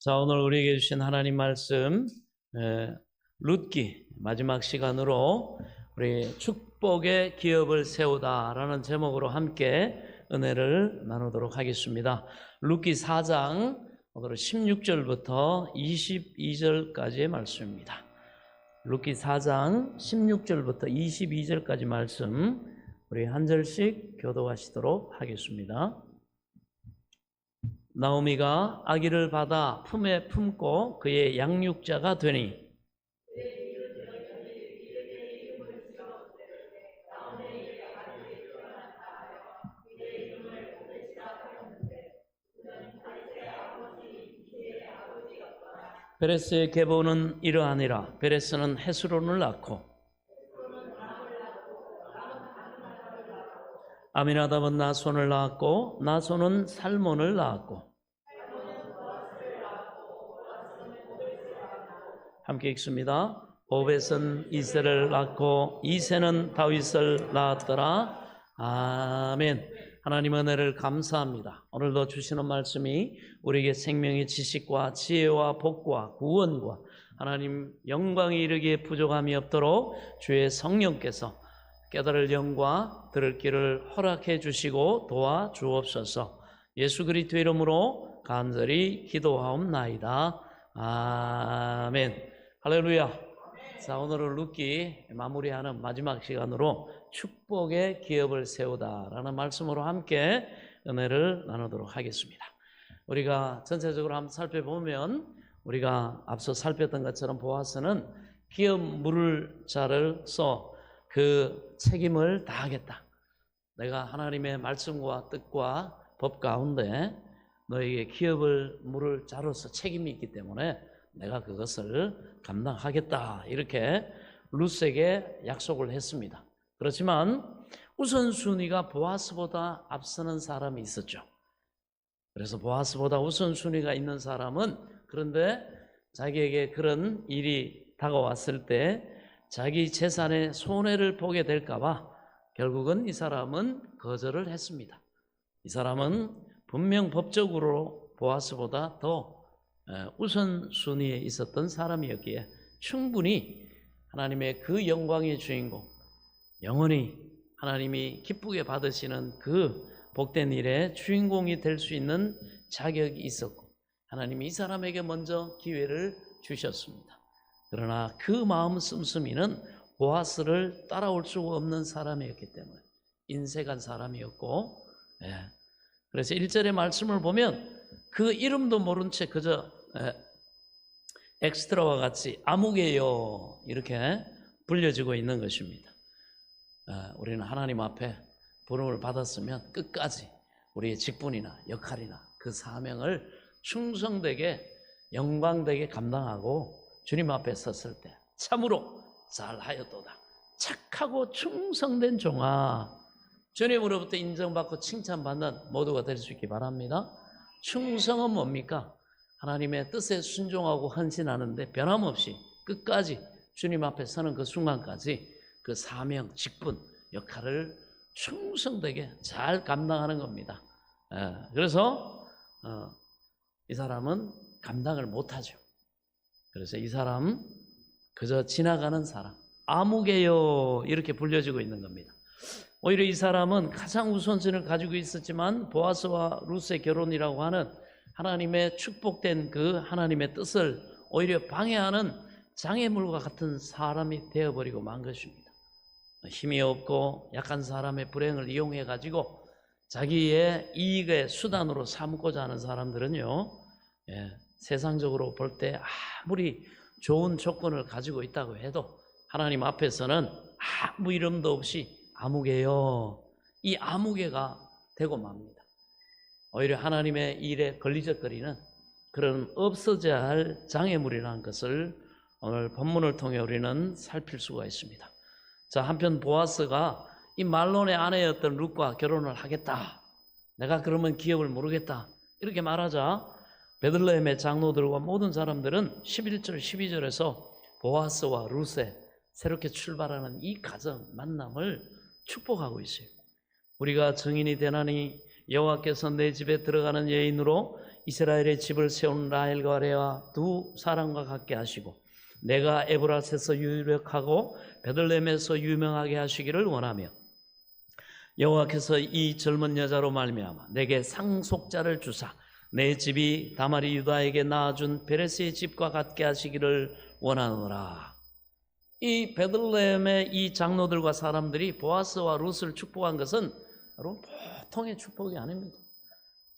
자, 오늘 우리에게 주신 하나님 말씀 룻기 마지막 시간으로 우리 축복의 기업을 세우다라는 제목으로 함께 은혜를 나누도록 하겠습니다. 룻기 4장 오늘 16절부터 22절까지의 말씀입니다. 룻기 4장 16절부터 22절까지 말씀 우리 한 절씩 교독하시도록 하겠습니다. 나오미가 아기를 받아 품에 품고 그의 양육자가 되니 베레스의 계보는 이러하니라. 베레스는 헤스론을 낳고 아미나답은 나손을 낳았고 나손은 살몬을 낳았고 함께 읽습니다. 오벳은 이새를 낳고 이새는 다윗을 낳았더라. 아멘. 하나님 은혜를 감사합니다. 오늘도 주시는 말씀이 우리에게 생명의 지식과 지혜와 복과 구원과 하나님 영광이 이르기에 부족함이 없도록 주의 성령께서 깨달을 영과 들을 길을 허락해 주시고 도와 주옵소서. 예수 그리스도 이름으로 간절히 기도하옵나이다. 아멘. 할렐루야. 자, 오늘은 룻기 마무리하는 마지막 시간으로 축복의 기업을 세우다라는 말씀으로 함께 은혜를 나누도록 하겠습니다. 우리가 전체적으로 한번 살펴보면 우리가 앞서 살폈던 것처럼 보아스는 기업 물을 자로서 그 책임을 다하겠다. 내가 하나님의 말씀과 뜻과 법 가운데 너에게 기업을 물을 자로서 책임이 있기 때문에 내가 그것을 감당하겠다. 이렇게 룻에게 약속을 했습니다. 그렇지만 우선순위가 보아스보다 앞서는 사람이 있었죠. 그래서 보아스보다 우선순위가 있는 사람은 그런데 자기에게 그런 일이 다가왔을 때 자기 재산에 손해를 보게 될까봐 결국은 이 사람은 거절을 했습니다. 이 사람은 분명 법적으로 보아스보다 더 우선순위에 있었던 사람이었기에 충분히 하나님의 그 영광의 주인공, 영원히 하나님이 기쁘게 받으시는 그 복된 일의 주인공이 될 수 있는 자격이 있었고 하나님이 이 사람에게 먼저 기회를 주셨습니다. 그러나 그 마음 씀씀이는 보아스를 따라올 수가 없는 사람이었기 때문에 인색한 사람이었고, 그래서 1절의 말씀을 보면 그 이름도 모른 채 그저 엑스트라와 같이 아무개요 이렇게 불려지고 있는 것입니다. 우리는 하나님 앞에 부름을 받았으면 끝까지 우리의 직분이나 역할이나 그 사명을 충성되게 영광되게 감당하고 주님 앞에 섰을 때 참으로 잘하였도다. 착하고 충성된 종아, 주님으로부터 인정받고 칭찬받는 모두가 될 수 있기 바랍니다. 충성은 뭡니까? 하나님의 뜻에 순종하고 헌신하는데 변함없이 끝까지 주님 앞에 서는 그 순간까지 그 사명, 직분, 역할을 충성되게 잘 감당하는 겁니다. 그래서 이 사람은 감당을 못하죠. 그래서 이 사람 그저 지나가는 사람, 아무개요 이렇게 불려지고 있는 겁니다. 오히려 이 사람은 가장 우선순위를 가지고 있었지만 보아스와 룻의 결혼이라고 하는 하나님의 축복된 그 하나님의 뜻을 오히려 방해하는 장애물과 같은 사람이 되어버리고 만 것입니다. 힘이 없고 약한 사람의 불행을 이용해 가지고 자기의 이익의 수단으로 삼고자 하는 사람들은요, 세상적으로 볼 때 아무리 좋은 조건을 가지고 있다고 해도 하나님 앞에서는 아무 이름도 없이 아무개요, 이 아무개가 되고 맙니다. 오히려 하나님의 일에 걸리적거리는 그런 없어져야 할 장애물이라는 것을 오늘 본문을 통해 우리는 살필 수가 있습니다. 자, 한편 보아스가 이 말론의 아내였던 룻과 결혼을 하겠다, 내가 그러면 기업을 모르겠다 이렇게 말하자 베들레헴의 장로들과 모든 사람들은 11절 12절에서 보아스와 룻의 새롭게 출발하는 이 가정 만남을 축복하고 있어요. 우리가 증인이 되나니 여호와께서 내 집에 들어가는 여인으로 이스라엘의 집을 세운 라헬과 레아 두 사람과 같게 하시고 내가 에브라스에서 유력하고 베들레헴에서 유명하게 하시기를 원하며 여호와께서 이 젊은 여자로 말미암아 내게 상속자를 주사 내 집이 다말이 유다에게 낳아준 베레스의 집과 같게 하시기를 원하노라. 이 베들레헴의 이 장로들과 사람들이 보아스와 룻을 축복한 것은 여러분 보통의 축복이 아닙니다.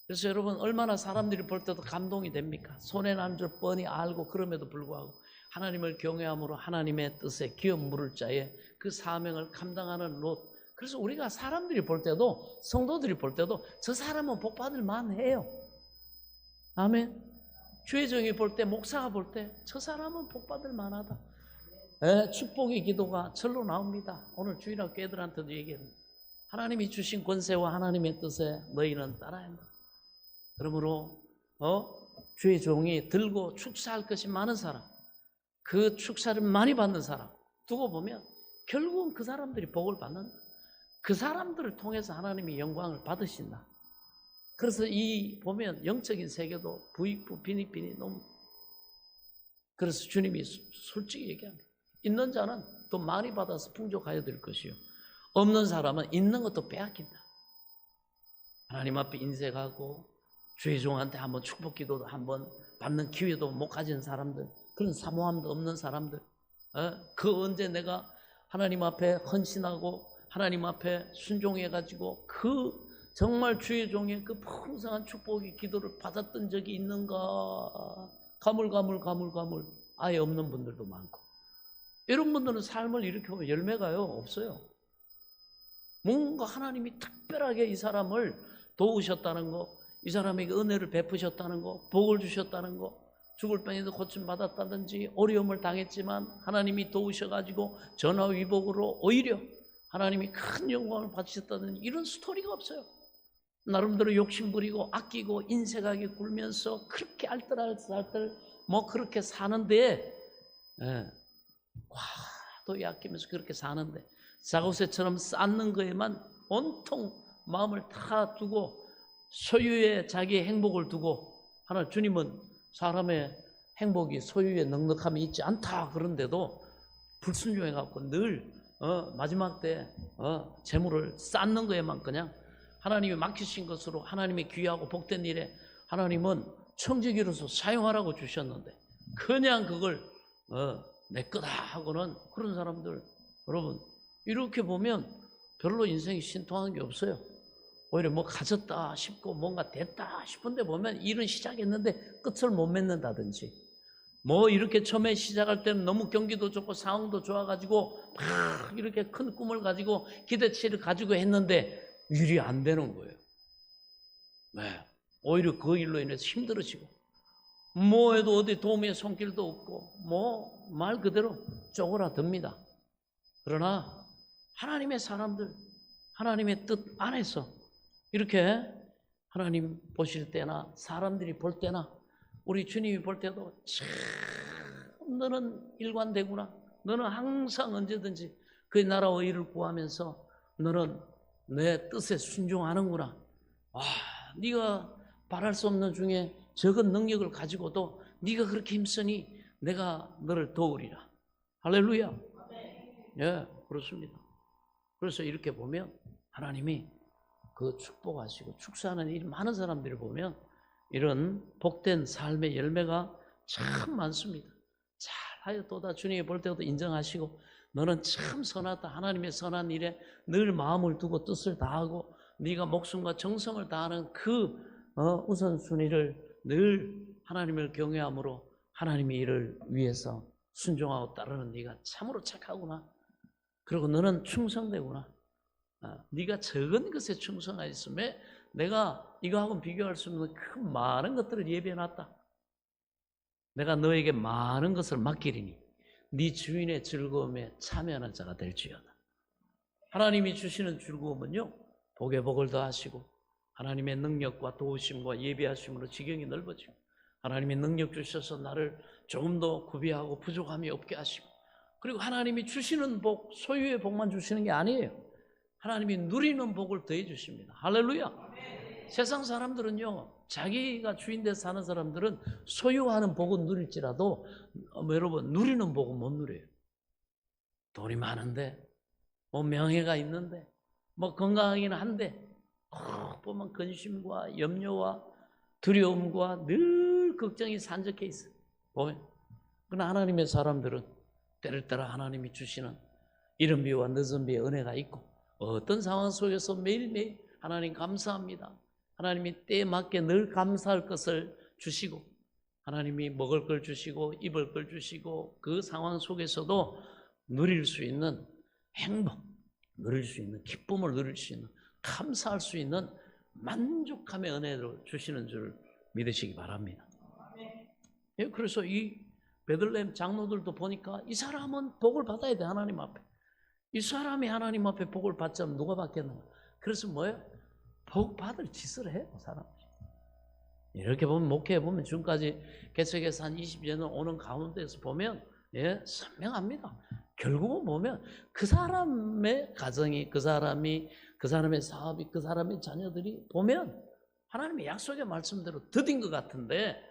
그래서 여러분 얼마나 사람들이 볼 때도 감동이 됩니까? 손해 난 줄 뻔히 알고 그럼에도 불구하고 하나님을 경외함으로 하나님의 뜻에 기업 물을 자에 그 사명을 감당하는 롯. 그래서 우리가 사람들이 볼 때도 성도들이 볼 때도 저 사람은 복 받을 만해요. 아멘. 주의 종이 볼 때 목사가 볼 때 저 사람은 복 받을 만하다. 축복의 기도가 절로 나옵니다. 오늘 주일학 교회들한테도 얘기합니다. 하나님이 주신 권세와 하나님의 뜻에 너희는 따라야 한다. 그러므로 주의 종이 들고 축사할 것이 많은 사람, 그 축사를 많이 받는 사람 두고 보면 결국은 그 사람들이 복을 받는다. 그 사람들을 통해서 하나님이 영광을 받으신다. 그래서 이 보면 영적인 세계도 부익부 빈익빈이 너무. 그래서 주님이 솔직히 얘기합니다. 있는 자는 또 많이 받아서 풍족하여 될 것이요 없는 사람은 있는 것도 빼앗긴다. 하나님 앞에 인색하고 주의 종한테 한번 축복 기도도 한번 받는 기회도 못 가진 사람들, 그런 사모함도 없는 사람들, 그 언제 내가 하나님 앞에 헌신하고 하나님 앞에 순종해가지고 그 정말 주의 종의 그 풍성한 축복의 기도를 받았던 적이 있는가? 가물 아예 없는 분들도 많고, 이런 분들은 삶을 이렇게 보면 열매가요 없어요. 뭔가 하나님이 특별하게 이 사람을 도우셨다는 거, 이 사람에게 은혜를 베푸셨다는 거, 복을 주셨다는 거, 죽을 병에도 고침 받았다든지 어려움을 당했지만 하나님이 도우셔가지고 전화위복으로 오히려 하나님이 큰 영광을 받으셨다는 이런 스토리가 없어요. 나름대로 욕심부리고 아끼고 인색하게 굴면서 그렇게 알뜰알뜰 뭐 그렇게 사는데, 과도히 아끼면서 그렇게 사는데 자고새처럼 쌓는 거에만 온통 마음을 다 두고 소유에 자기의 행복을 두고, 하나 주님은 사람의 행복이 소유에 넉넉함이 있지 않다 그런데도 불순종해갖고 늘 마지막 때 재물을 쌓는 거에만 그냥 하나님이 맡기신 것으로 하나님의 귀하고 복된 일에 하나님은 청지기로서 사용하라고 주셨는데 그냥 그걸 내 거다 하고는 그런 사람들, 여러분 이렇게 보면 별로 인생이 신통한 게 없어요. 오히려 뭐 가졌다 싶고 뭔가 됐다 싶은데 보면 일은 시작했는데 끝을 못 맺는다든지, 뭐 이렇게 처음에 시작할 때는 너무 경기도 좋고 상황도 좋아가지고 막 이렇게 큰 꿈을 가지고 기대치를 가지고 했는데 일이 안 되는 거예요. 네. 오히려 그 일로 인해서 힘들어지고 뭐 해도 어디 도움의 손길도 없고 뭐 말 그대로 쪼그라듭니다. 그러나 하나님의 사람들, 하나님의 뜻 안에서 이렇게 하나님 보실 때나 사람들이 볼 때나 우리 주님이 볼 때도 참 너는 일관되구나, 너는 항상 언제든지 그의 나라와 의를 구하면서 너는 내 뜻에 순종하는구나. 네가 바랄 수 없는 중에 적은 능력을 가지고도 네가 그렇게 힘쓰니 내가 너를 도우리라. 할렐루야. 예, 그렇습니다. 그래서 이렇게 보면 하나님이 그 축복하시고 축사하는 일 많은 사람들을 보면 이런 복된 삶의 열매가 참 많습니다. 잘하였도다. 주님이 볼 때도 인정하시고 너는 참 선하다. 하나님의 선한 일에 늘 마음을 두고 뜻을 다하고 네가 목숨과 정성을 다하는 그 우선순위를 늘 하나님을 경외함으로 하나님의 일을 위해서 순종하고 따르는 네가 참으로 착하구나. 그리고 너는 충성되구나. 네가 적은 것에 충성하였음에 내가 이거하고 비교할 수 없는 그 많은 것들을 예비해놨다. 내가 너에게 많은 것을 맡기리니 네 주인의 즐거움에 참여하는 자가 될지어다. 하나님이 주시는 즐거움은요, 복에 복을 더하시고 하나님의 능력과 도우심과 예비하심으로 지경이 넓어지고 하나님의 능력 주셔서 나를 조금 더 구비하고 부족함이 없게 하시고, 그리고 하나님이 주시는 복, 소유의 복만 주시는 게 아니에요. 하나님이 누리는 복을 더해 주십니다. 할렐루야. 세상 사람들은요, 자기가 주인돼 사는 사람들은 소유하는 복은 누릴지라도 여러분 누리는 복은 못 누려요. 돈이 많은데, 뭐 명예가 있는데, 뭐 건강하긴 한데, 보면 근심과 염려와 두려움과 늘 걱정이 산적해 있어요. 보면. 그러나 하나님의 사람들은 때를 따라 하나님이 주시는 이른 비와 늦은 비의 은혜가 있고, 어떤 상황 속에서 매일매일 하나님 감사합니다. 하나님이 때에 맞게 늘 감사할 것을 주시고, 하나님이 먹을 걸 주시고 입을 걸 주시고, 그 상황 속에서도 누릴 수 있는 행복, 누릴 수 있는 기쁨을 누릴 수 있는, 감사할 수 있는 만족함의 은혜를 주시는 줄 믿으시기 바랍니다. 예, 그래서 이 베들레헴 장로들도 보니까 이 사람은 복을 받아야 돼. 하나님 앞에. 이 사람이 하나님 앞에 복을 받자면 누가 받겠는가? 그래서 뭐예요? 복 받을 짓을 해요, 사람. 이렇게 보면, 목회해 보면, 지금까지 개척해서 한 20여 년 오는 가운데서 보면, 예, 선명합니다. 결국은 보면 그 사람의 가정이, 그 사람의 사업이, 그 사람의 자녀들이 보면 하나님의 약속의 말씀대로 더딘 것 같은데,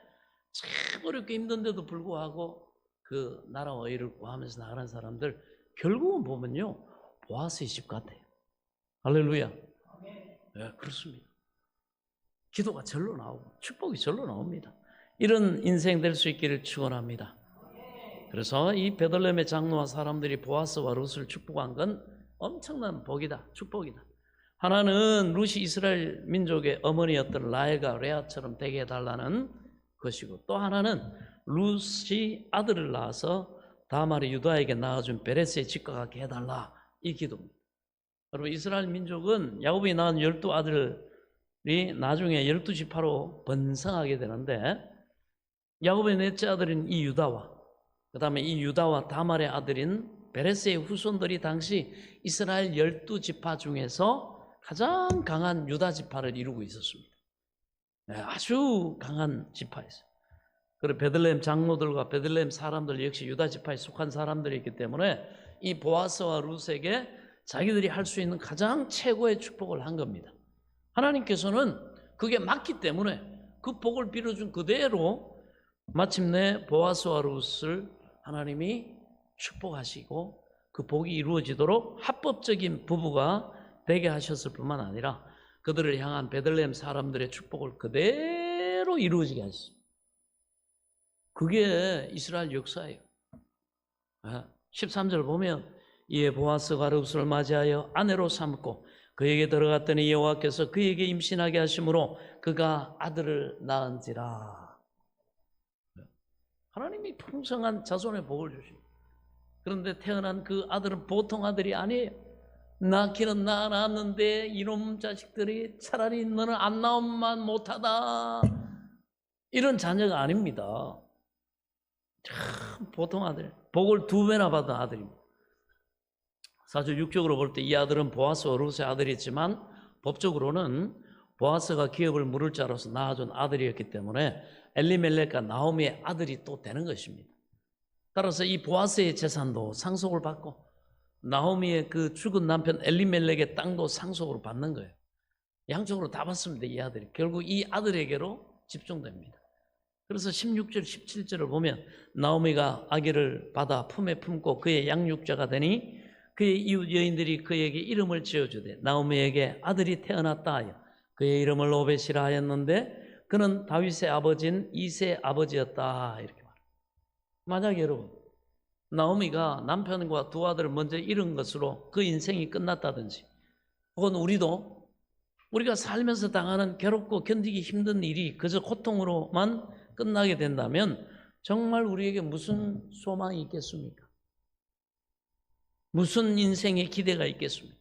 참 어렵게 힘든데도 불구하고 그 나라와 의를 구하면서 나가는 사람들, 결국은 보면요, 보아스의 집 같아요. 할렐루야. 네, 그렇습니다. 기도가 절로 나오고 축복이 절로 나옵니다. 이런 인생 될 수 있기를 축원합니다. 그래서 이 베들레헴의 장로와 사람들이 보아스와 룻을 축복한 건 엄청난 복이다, 축복이다. 하나는 룻이 이스라엘 민족의 어머니였던 라헬과 레아처럼 되게 해달라는 것이고, 또 하나는 룻이 아들을 낳아서 다말이 유다에게 낳아준 베레스의 집과 같게 해달라, 이 기도입니다. 여러분, 이스라엘 민족은 야곱이 낳은 12아들이 나중에 12지파로 번성하게 되는데, 야곱의 넷째 아들인 이 유다와, 그 다음에 이 유다와 다말의 아들인 베레스의 후손들이 당시 이스라엘 12지파 중에서 가장 강한 유다 지파를 이루고 있었습니다. 네, 아주 강한 지파였어요. 그리고 베들레헴 장로들과 베들레헴 사람들 역시 유다 지파에 속한 사람들이기 때문에 이 보아스와 룻에게 자기들이 할 수 있는 가장 최고의 축복을 한 겁니다. 하나님께서는 그게 맞기 때문에 그 복을 빌어준 그대로 마침내 보아스와 룻을 하나님이 축복하시고, 그 복이 이루어지도록 합법적인 부부가 되게 하셨을 뿐만 아니라 그들을 향한 베들레헴 사람들의 축복을 그대로 이루어지게 하셨습니다. 그게 이스라엘 역사예요. 13절 보면, 이에 보아스가 룻을 맞이하여 아내로 삼고 그에게 들어갔더니 여호와께서 그에게 임신하게 하심으로 그가 아들을 낳은지라. 하나님이 풍성한 자손의 복을 주십니다. 그런데 태어난 그 아들은 보통 아들이 아니에요. 낳기는 낳았는데 이놈 자식들이 차라리 너는 안 나오면 못하다, 이런 자녀가 아닙니다. 참 보통 아들, 복을 2배나 받은 아들입니다. 사실 육적으로 볼 때 이 아들은 보아스와 룻의 아들이지만 법적으로는 보아스가 기업을 물을 자로서 낳아준 아들이었기 때문에 엘리멜렉과 나오미의 아들이 또 되는 것입니다. 따라서 이 보아스의 재산도 상속을 받고 나오미의 그 죽은 남편 엘리멜렉의 땅도 상속으로 받는 거예요. 양쪽으로 다 받습니다. 이 아들이 결국 이 아들에게로 집중됩니다. 그래서 16절 17절을 보면, 나오미가 아기를 받아 품에 품고 그의 양육자가 되니 그의 이웃 여인들이 그에게 이름을 지어주되 나오미에게 아들이 태어났다 하여 그의 이름을 오벳이라 하였는데 그는 다윗의 아버지인 이새의 아버지였다, 이렇게 말합니다. 만약에 여러분, 나오미가 남편과 2 아들을 먼저 잃은 것으로 그 인생이 끝났다든지, 혹은 우리가 살면서 당하는 괴롭고 견디기 힘든 일이 그저 고통으로만 끝나게 된다면 정말 우리에게 무슨 소망이 있겠습니까? 무슨 인생의 기대가 있겠습니까?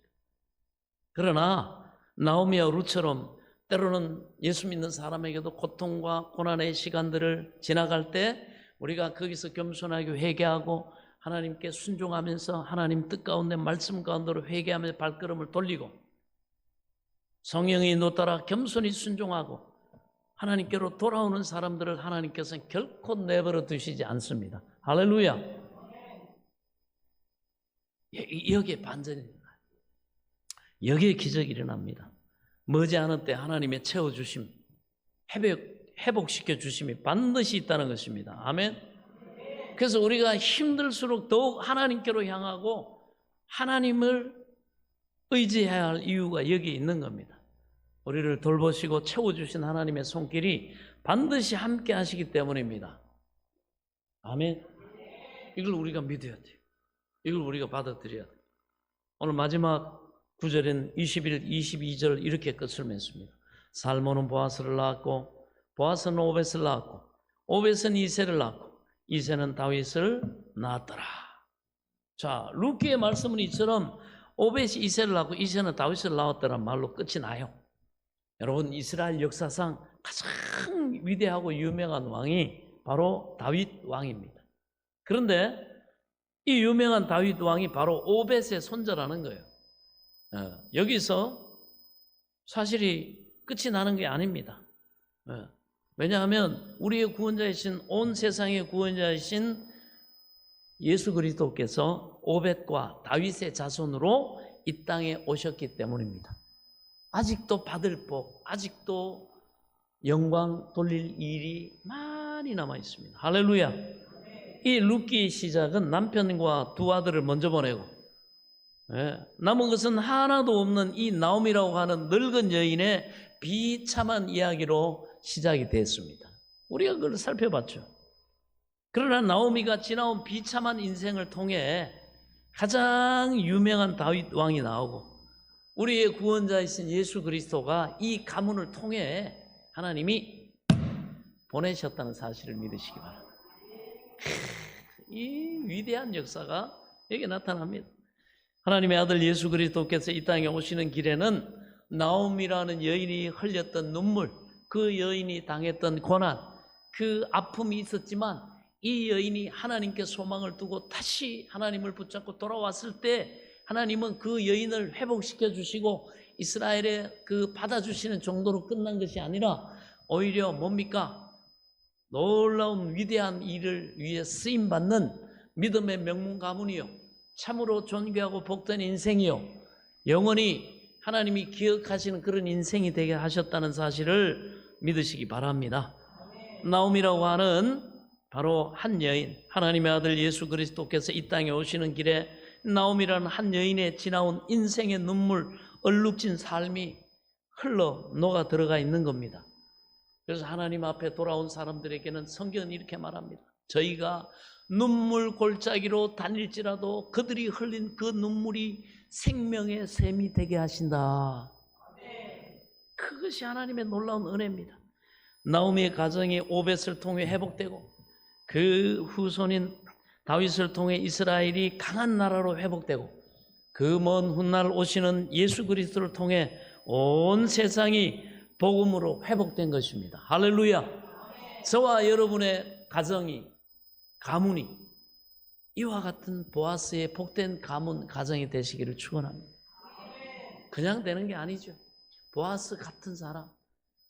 그러나 나오미와 룻처럼 때로는 예수 믿는 사람에게도 고통과 고난의 시간들을 지나갈 때 우리가 거기서 겸손하게 회개하고 하나님께 순종하면서 하나님 뜻 가운데 말씀 가운데로 회개하면서 발걸음을 돌리고 성령의 인도 따라 겸손히 순종하고 하나님께로 돌아오는 사람들을 하나님께서는 결코 내버려 두시지 않습니다. 할렐루야. 여기에 반전이 일어나요. 여기에 기적이 일어납니다. 머지않은 때 하나님의 채워주심, 회복시켜 주심이 반드시 있다는 것입니다. 아멘. 그래서 우리가 힘들수록 더욱 하나님께로 향하고 하나님을 의지해야 할 이유가 여기 있는 겁니다. 우리를 돌보시고 채워주신 하나님의 손길이 반드시 함께 하시기 때문입니다. 아멘. 이걸 우리가 믿어야 돼요. 이걸 우리가 받아들여야 돼요. 오늘 마지막 구절인 21, 22절 이렇게 끝을 맺습니다. 살몬은 보아스를 낳았고 보아스는 오벳을 낳았고 오벳은 이새를 낳았고 이새는 다윗을 낳았더라. 자, 루키의 말씀은 이처럼 오벳이 이새를 낳고 이새는 다윗을 낳았더란 말로 끝이 나요. 여러분, 이스라엘 역사상 가장 위대하고 유명한 왕이 바로 다윗 왕입니다. 그런데 이 유명한 다윗 왕이 바로 오벳의 손자라는 거예요. 여기서 사실이 끝이 나는 게 아닙니다. 왜냐하면 우리의 구원자이신, 온 세상의 구원자이신 예수 그리스도께서 오벳과 다윗의 자손으로 이 땅에 오셨기 때문입니다. 아직도 받을 복, 아직도 영광 돌릴 일이 많이 남아 있습니다. 할렐루야. 이 룻기의 시작은 남편과 두 아들을 먼저 보내고 남은 것은 하나도 없는 이 나옴이라고 하는 늙은 여인의 비참한 이야기로 시작이 됐습니다. 우리가 그걸 살펴봤죠. 그러나 나오미가 지나온 비참한 인생을 통해 가장 유명한 다윗 왕이 나오고 우리의 구원자이신 예수 그리스도가 이 가문을 통해 하나님이 보내셨다는 사실을 믿으시기 바랍니다. 이 위대한 역사가 여기 나타납니다. 하나님의 아들 예수 그리스도께서 이 땅에 오시는 길에는 나옴이라는 여인이 흘렸던 눈물, 그 여인이 당했던 고난, 그 아픔이 있었지만 이 여인이 하나님께 소망을 두고 다시 하나님을 붙잡고 돌아왔을 때 하나님은 그 여인을 회복시켜 주시고 이스라엘에 그 받아주시는 정도로 끝난 것이 아니라 오히려 뭡니까? 놀라운 위대한 일을 위해 쓰임받는 믿음의 명문 가문이요, 참으로 존귀하고 복된 인생이요, 영원히 하나님이 기억하시는 그런 인생이 되게 하셨다는 사실을 믿으시기 바랍니다. 나옴이라고 하는 바로 한 여인, 하나님의 아들 예수 그리스도께서 이 땅에 오시는 길에 나옴이라는 한 여인의 지나온 인생의 눈물, 얼룩진 삶이 흘러 녹아 들어가 있는 겁니다. 그래서 하나님 앞에 돌아온 사람들에게는 성경은 이렇게 말합니다. 저희가 눈물 골짜기로 다닐지라도 그들이 흘린 그 눈물이 생명의 샘이 되게 하신다. 그것이 하나님의 놀라운 은혜입니다. 나오미의 가정이 오벳을 통해 회복되고 그 후손인 다윗을 통해 이스라엘이 강한 나라로 회복되고 그 먼 훗날 오시는 예수 그리스도를 통해 온 세상이 복음으로 회복된 것입니다. 할렐루야. 저와 여러분의 가정이, 가문이 이와 같은 보아스의 복된 가문, 가정이 되시기를 축원합니다. 그냥 되는 게 아니죠. 보아스 같은 사람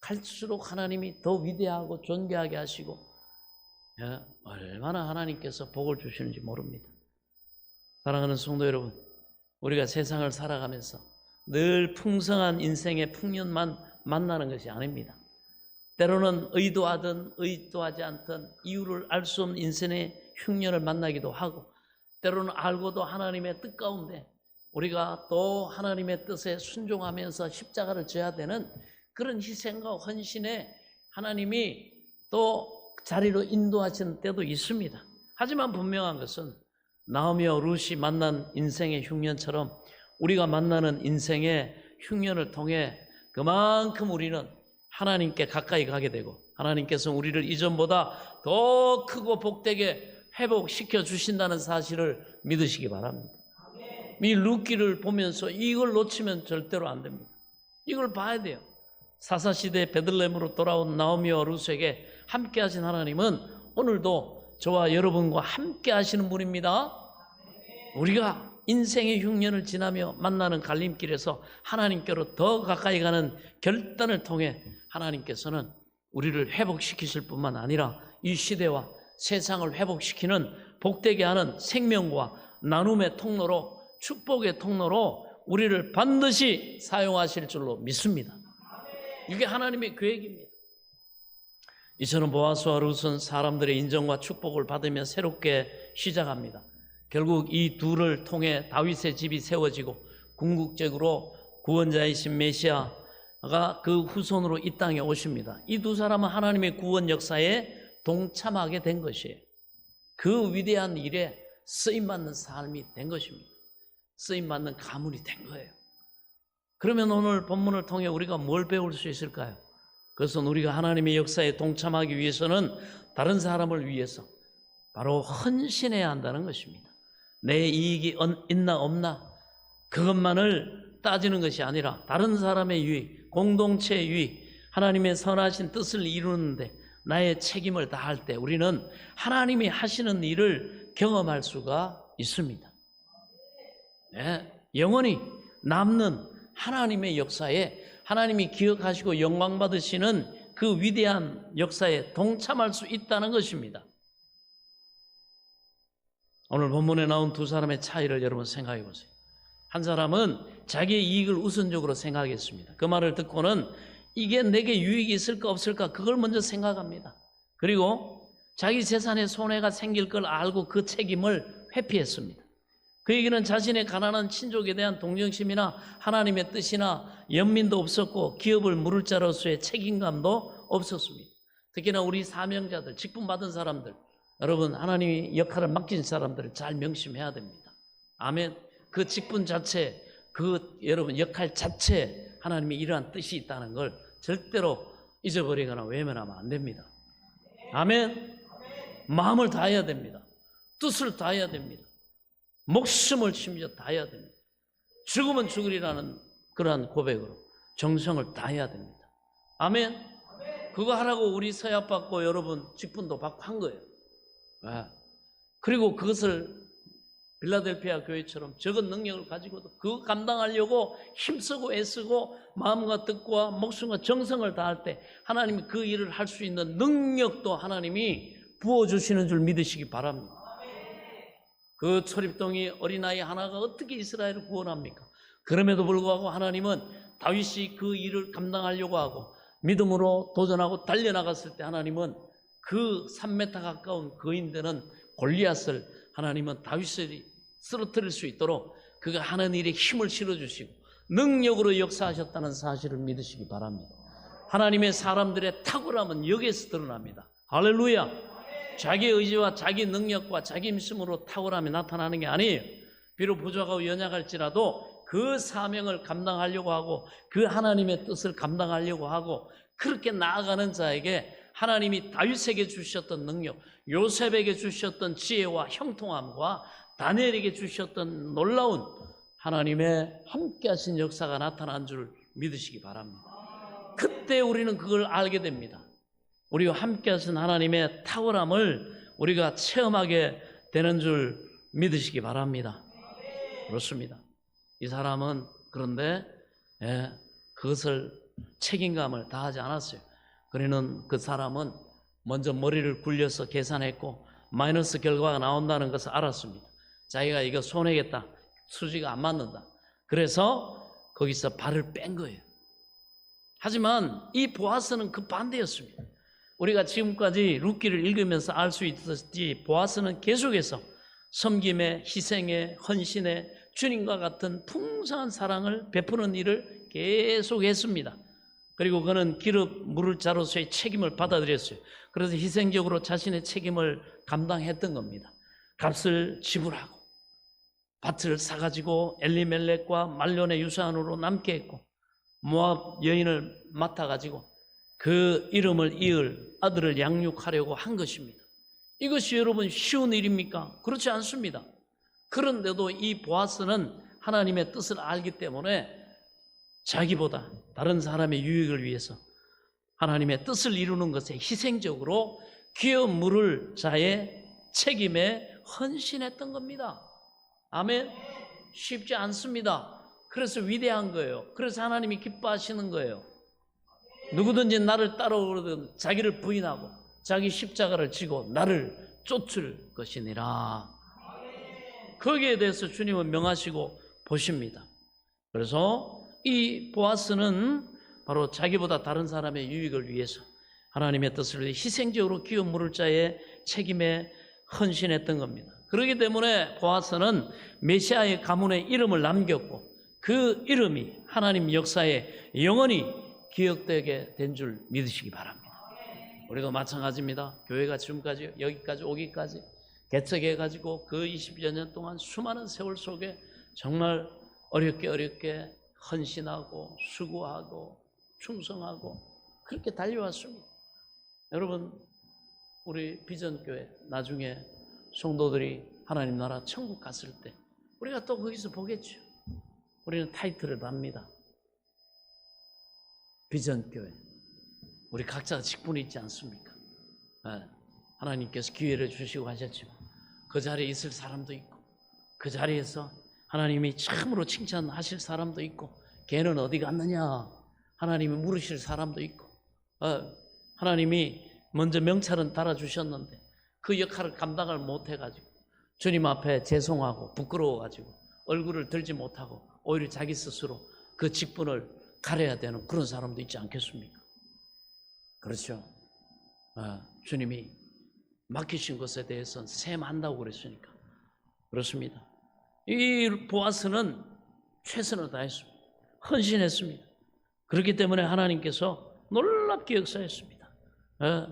갈수록 하나님이 더 위대하고 존귀하게 하시고 얼마나 하나님께서 복을 주시는지 모릅니다. 사랑하는 성도 여러분, 우리가 세상을 살아가면서 늘 풍성한 인생의 풍년만 만나는 것이 아닙니다. 때로는 의도하든 의도하지 않든 이유를 알 수 없는 인생의 흉년을 만나기도 하고 때로는 알고도 하나님의 뜻 가운데 우리가 또 하나님의 뜻에 순종하면서 십자가를 져야 되는 그런 희생과 헌신에 하나님이 또 자리로 인도하시는 때도 있습니다. 하지만 분명한 것은 나오미와 룻이 만난 인생의 흉년처럼 우리가 만나는 인생의 흉년을 통해 그만큼 우리는 하나님께 가까이 가게 되고 하나님께서 우리를 이전보다 더 크고 복되게 회복시켜 주신다는 사실을 믿으시기 바랍니다. 이 룻기를 보면서 이걸 놓치면 절대로 안 됩니다. 이걸 봐야 돼요. 사사시대 베들레헴으로 돌아온 나오미와 룻에게 함께 하신 하나님은 오늘도 저와 여러분과 함께 하시는 분입니다. 우리가 인생의 흉년을 지나며 만나는 갈림길에서 하나님께로 더 가까이 가는 결단을 통해 하나님께서는 우리를 회복시키실 뿐만 아니라 이 시대와 세상을 회복시키는 복되게 하는 생명과 나눔의 통로로 축복의 통로로 우리를 반드시 사용하실 줄로 믿습니다. 이게 하나님의 계획입니다. 이처럼 보아스와 룻은 사람들의 인정과 축복을 받으며 새롭게 시작합니다. 결국 이 둘을 통해 다윗의 집이 세워지고 궁극적으로 구원자이신 메시아가 그 후손으로 이 땅에 오십니다. 이 두 사람은 하나님의 구원 역사에 동참하게 된 것이에요. 그 위대한 일에 쓰임받는 삶이 된 것입니다. 쓰임받는 가문이 된 거예요. 그러면 오늘 본문을 통해 우리가 뭘 배울 수 있을까요? 그것은 우리가 하나님의 역사에 동참하기 위해서는 다른 사람을 위해서 바로 헌신해야 한다는 것입니다. 내 이익이 있나 없나 그것만을 따지는 것이 아니라 다른 사람의 유익, 공동체의 유익, 하나님의 선하신 뜻을 이루는데 나의 책임을 다할 때 우리는 하나님이 하시는 일을 경험할 수가 있습니다. 네, 영원히 남는 하나님의 역사에 하나님이 기억하시고 영광 받으시는 그 위대한 역사에 동참할 수 있다는 것입니다. 오늘 본문에 나온 두 사람의 차이를 여러분 생각해 보세요. 한 사람은 자기의 이익을 우선적으로 생각했습니다. 그 말을 듣고는 이게 내게 유익이 있을까 없을까 그걸 먼저 생각합니다. 그리고 자기 재산에 손해가 생길 걸 알고 그 책임을 회피했습니다. 그에게는 자신의 가난한 친족에 대한 동정심이나 하나님의 뜻이나 연민도 없었고 기업을 물을 자로서의 책임감도 없었습니다. 특히나 우리 사명자들, 직분 받은 사람들, 여러분 하나님이 역할을 맡긴 사람들을 잘 명심해야 됩니다. 아멘. 그 직분 자체, 그 여러분 역할 자체 하나님이 이러한 뜻이 있다는 걸 절대로 잊어버리거나 외면하면 안 됩니다. 아멘. 마음을 다해야 됩니다. 뜻을 다해야 됩니다. 목숨을 심지어 다해야 됩니다. 죽으면 죽으리라는 그러한 고백으로 정성을 다해야 됩니다. 아멘. 그거 하라고 우리 서약받고 여러분 직분도 받고 한 거예요. 그리고 그것을 빌라델피아 교회처럼 적은 능력을 가지고도 그거 감당하려고 힘쓰고 애쓰고 마음과 뜻과 목숨과 정성을 다할 때 하나님이 그 일을 할 수 있는 능력도 하나님이 부어주시는 줄 믿으시기 바랍니다. 그 초립동이 어린아이 하나가 어떻게 이스라엘을 구원합니까? 그럼에도 불구하고 하나님은 다윗이 그 일을 감당하려고 하고 믿음으로 도전하고 달려나갔을 때 하나님은 그 3m 가까운 거인되는 골리앗을 하나님은 다윗이 쓰러뜨릴 수 있도록 그가 하는 일에 힘을 실어주시고 능력으로 역사하셨다는 사실을 믿으시기 바랍니다. 하나님의 사람들의 탁월함은 여기에서 드러납니다. 할렐루야. 자기 의지와 자기 능력과 자기 힘으로 탁월함이 나타나는 게 아니에요. 비록 부족하고 연약할지라도 그 사명을 감당하려고 하고 그 하나님의 뜻을 감당하려고 하고 그렇게 나아가는 자에게 하나님이 다윗에게 주셨던 능력, 요셉에게 주셨던 지혜와 형통함과 다니엘에게 주셨던 놀라운 하나님의 함께하신 역사가 나타난 줄 믿으시기 바랍니다. 그때 우리는 그걸 알게 됩니다. 우리와 함께하신 하나님의 탁월함을 우리가 체험하게 되는 줄 믿으시기 바랍니다. 그렇습니다. 이 사람은 그런데 그것을 책임감을 다하지 않았어요. 그러는 그 사람은 먼저 머리를 굴려서 계산했고 마이너스 결과가 나온다는 것을 알았습니다. 자기가 이거 손해겠다. 수지가 안 맞는다. 그래서 거기서 발을 뺀 거예요. 하지만 이 보아스는 그 반대였습니다. 우리가 지금까지 룻기를 읽으면서 알 수 있었지 보아스는 계속해서 섬김에 희생에 헌신에 주님과 같은 풍성한 사랑을 베푸는 일을 계속했습니다. 그리고 그는 기름 물을 자로서의 책임을 받아들였어요. 그래서 희생적으로 자신의 책임을 감당했던 겁니다. 값을 지불하고 밭을 사가지고 엘리멜렉과 말론의 유산으로 남게 했고 모압 여인을 맡아가지고 그 이름을 이을 아들을 양육하려고 한 것입니다. 이것이 여러분 쉬운 일입니까? 그렇지 않습니다. 그런데도 이 보아스는 하나님의 뜻을 알기 때문에 자기보다 다른 사람의 유익을 위해서 하나님의 뜻을 이루는 것에 희생적으로 기업 물을 자의 책임에 헌신했던 겁니다. 아멘. 쉽지 않습니다. 그래서 위대한 거예요. 그래서 하나님이 기뻐하시는 거예요. 누구든지 나를 따라오거든 자기를 부인하고 자기 십자가를 지고 나를 쫓을 것이니라. 거기에 대해서 주님은 명하시고 보십니다. 그래서 이 보아스는 바로 자기보다 다른 사람의 유익을 위해서 하나님의 뜻을 위해 희생적으로 기업 물을 자의 책임에 헌신했던 겁니다. 그렇기 때문에 보아스는 메시아의 가문에 이름을 남겼고 그 이름이 하나님 역사에 영원히 기억되게 된 줄 믿으시기 바랍니다. 우리도 마찬가지입니다. 교회가 지금까지 여기까지 오기까지 개척해가지고 그 20여 년 동안 수많은 세월 속에 정말 어렵게 헌신하고 수고하고 충성하고 그렇게 달려왔습니다. 여러분, 우리 비전교회 나중에 성도들이 하나님 나라 천국 갔을 때 우리가 또 거기서 보겠죠. 우리는 타이틀을 답니다. 비전교회. 우리 각자 직분이 있지 않습니까? 하나님께서 기회를 주시고 하셨지만 그 자리에 있을 사람도 있고 그 자리에서 하나님이 참으로 칭찬하실 사람도 있고 걔는 어디 갔느냐 하나님이 물으실 사람도 있고 하나님이 먼저 명찰은 달아주셨는데 그 역할을 감당을 못해가지고 주님 앞에 죄송하고 부끄러워가지고 얼굴을 들지 못하고 오히려 자기 스스로 그 직분을 가려야 되는 그런 사람도 있지 않겠습니까? 그렇죠. 주님이 맡기신 것에 대해서는 셈한다고 그랬으니까 그렇습니다. 이 보아스는 최선을 다했습니다. 헌신했습니다. 그렇기 때문에 하나님께서 놀랍게 역사했습니다.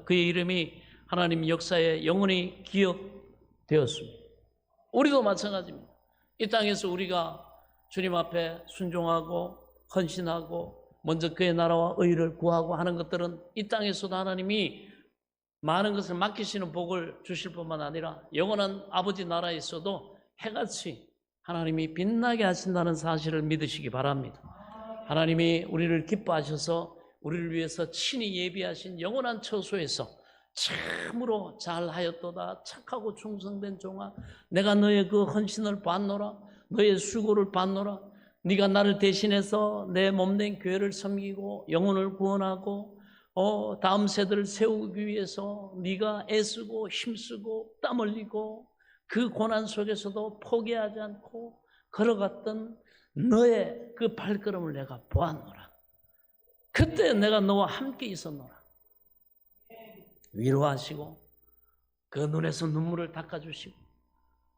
그의 이름이 하나님 역사에 영원히 기억되었습니다. 우리도 마찬가지입니다. 이 땅에서 우리가 주님 앞에 순종하고 헌신하고 먼저 그의 나라와 의를 구하고 하는 것들은 이 땅에서도 하나님이 많은 것을 맡기시는 복을 주실 뿐만 아니라 영원한 아버지 나라에서도 해같이 하나님이 빛나게 하신다는 사실을 믿으시기 바랍니다. 하나님이 우리를 기뻐하셔서 우리를 위해서 친히 예비하신 영원한 처소에서 참으로 잘하였도다 착하고 충성된 종아 내가 너의 그 헌신을 봤노라 너의 수고를 봤노라 네가 나를 대신해서 내 몸된 교회를 섬기고 영혼을 구원하고 다음 세대를 세우기 위해서 네가 애쓰고 힘쓰고 땀 흘리고 그 고난 속에서도 포기하지 않고 걸어갔던 너의 그 발걸음을 내가 보았노라. 그때 내가 너와 함께 있었노라. 위로하시고 그 눈에서 눈물을 닦아주시고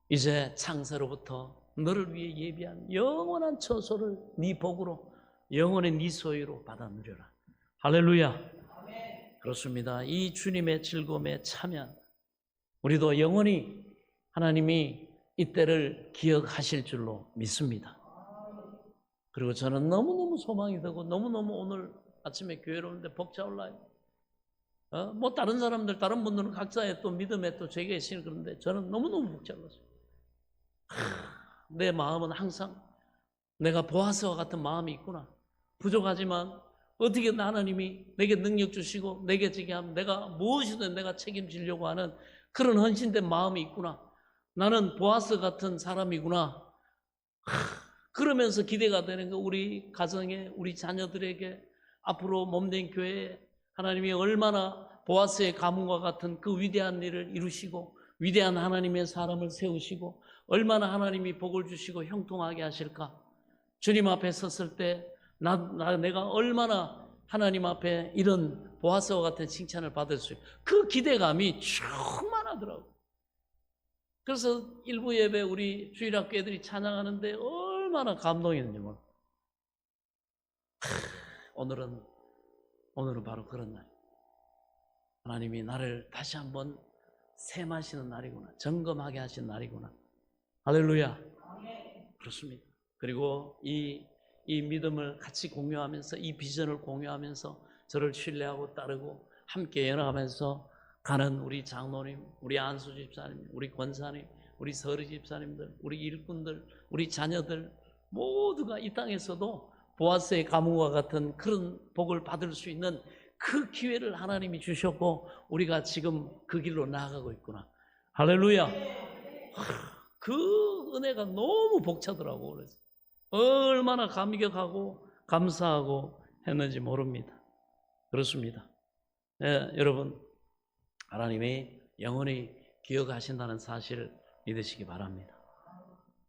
이제 창세로부터 너를 위해 예비한 영원한 처소를 네 복으로 영원의 네 소유로 받아 누려라. 할렐루야. 그렇습니다. 이 주님의 즐거움에 참여한 우리도 영원히 하나님이 이때를 기억하실 줄로 믿습니다. 그리고 저는 너무너무 소망이 되고 너무너무 오늘 아침에 교회로 오는데 벅차올라요. 뭐 다른 사람들 다른 분들은 각자의 또 믿음에 또 죄가 있으니 그런데 저는 너무너무 벅차올랐어요. 내 마음은 항상 내가 보아스와 같은 마음이 있구나. 부족하지만 어떻게 하나님이 내게 능력 주시고 내게 지게 하면 내가 무엇이든 내가 책임지려고 하는 그런 헌신된 마음이 있구나. 나는 보아스 같은 사람이구나. 그러면서 기대가 되는 거 우리 가정에 우리 자녀들에게 앞으로 몸된 교회에 하나님이 얼마나 보아스의 가문과 같은 그 위대한 일을 이루시고 위대한 하나님의 사람을 세우시고 얼마나 하나님이 복을 주시고 형통하게 하실까. 주님 앞에 섰을 때 내가 얼마나 하나님 앞에 이런 보아스와 같은 칭찬을 받을 수 있고 그 기대감이 충만하더라고요. 그래서 일부 예배 우리 주일학교 애들이 찬양하는데 얼마나 감동이었는지 몰라. 오늘은 바로 그런 날. 하나님이 나를 다시 한번 셈하시는 날이구나. 점검하게 하신 날이구나. 할렐루야. 그렇습니다. 그리고 이 믿음을 같이 공유하면서 이 비전을 공유하면서 저를 신뢰하고 따르고 함께 연합하면서 가는 우리 장로님, 우리 안수 집사님, 우리 권사님, 우리 서리 집사님들, 우리 일꾼들, 우리 자녀들 모두가 이 땅에서도 보아스의 가문과 같은 그런 복을 받을 수 있는 그 기회를 하나님이 주셨고 우리가 지금 그 길로 나아가고 있구나. 할렐루야. 그 은혜가 너무 벅차더라고. 그래서 얼마나 감격하고 감사하고 했는지 모릅니다. 그렇습니다. 여러분 하나님이 영원히 기억하신다는 사실을 믿으시기 바랍니다.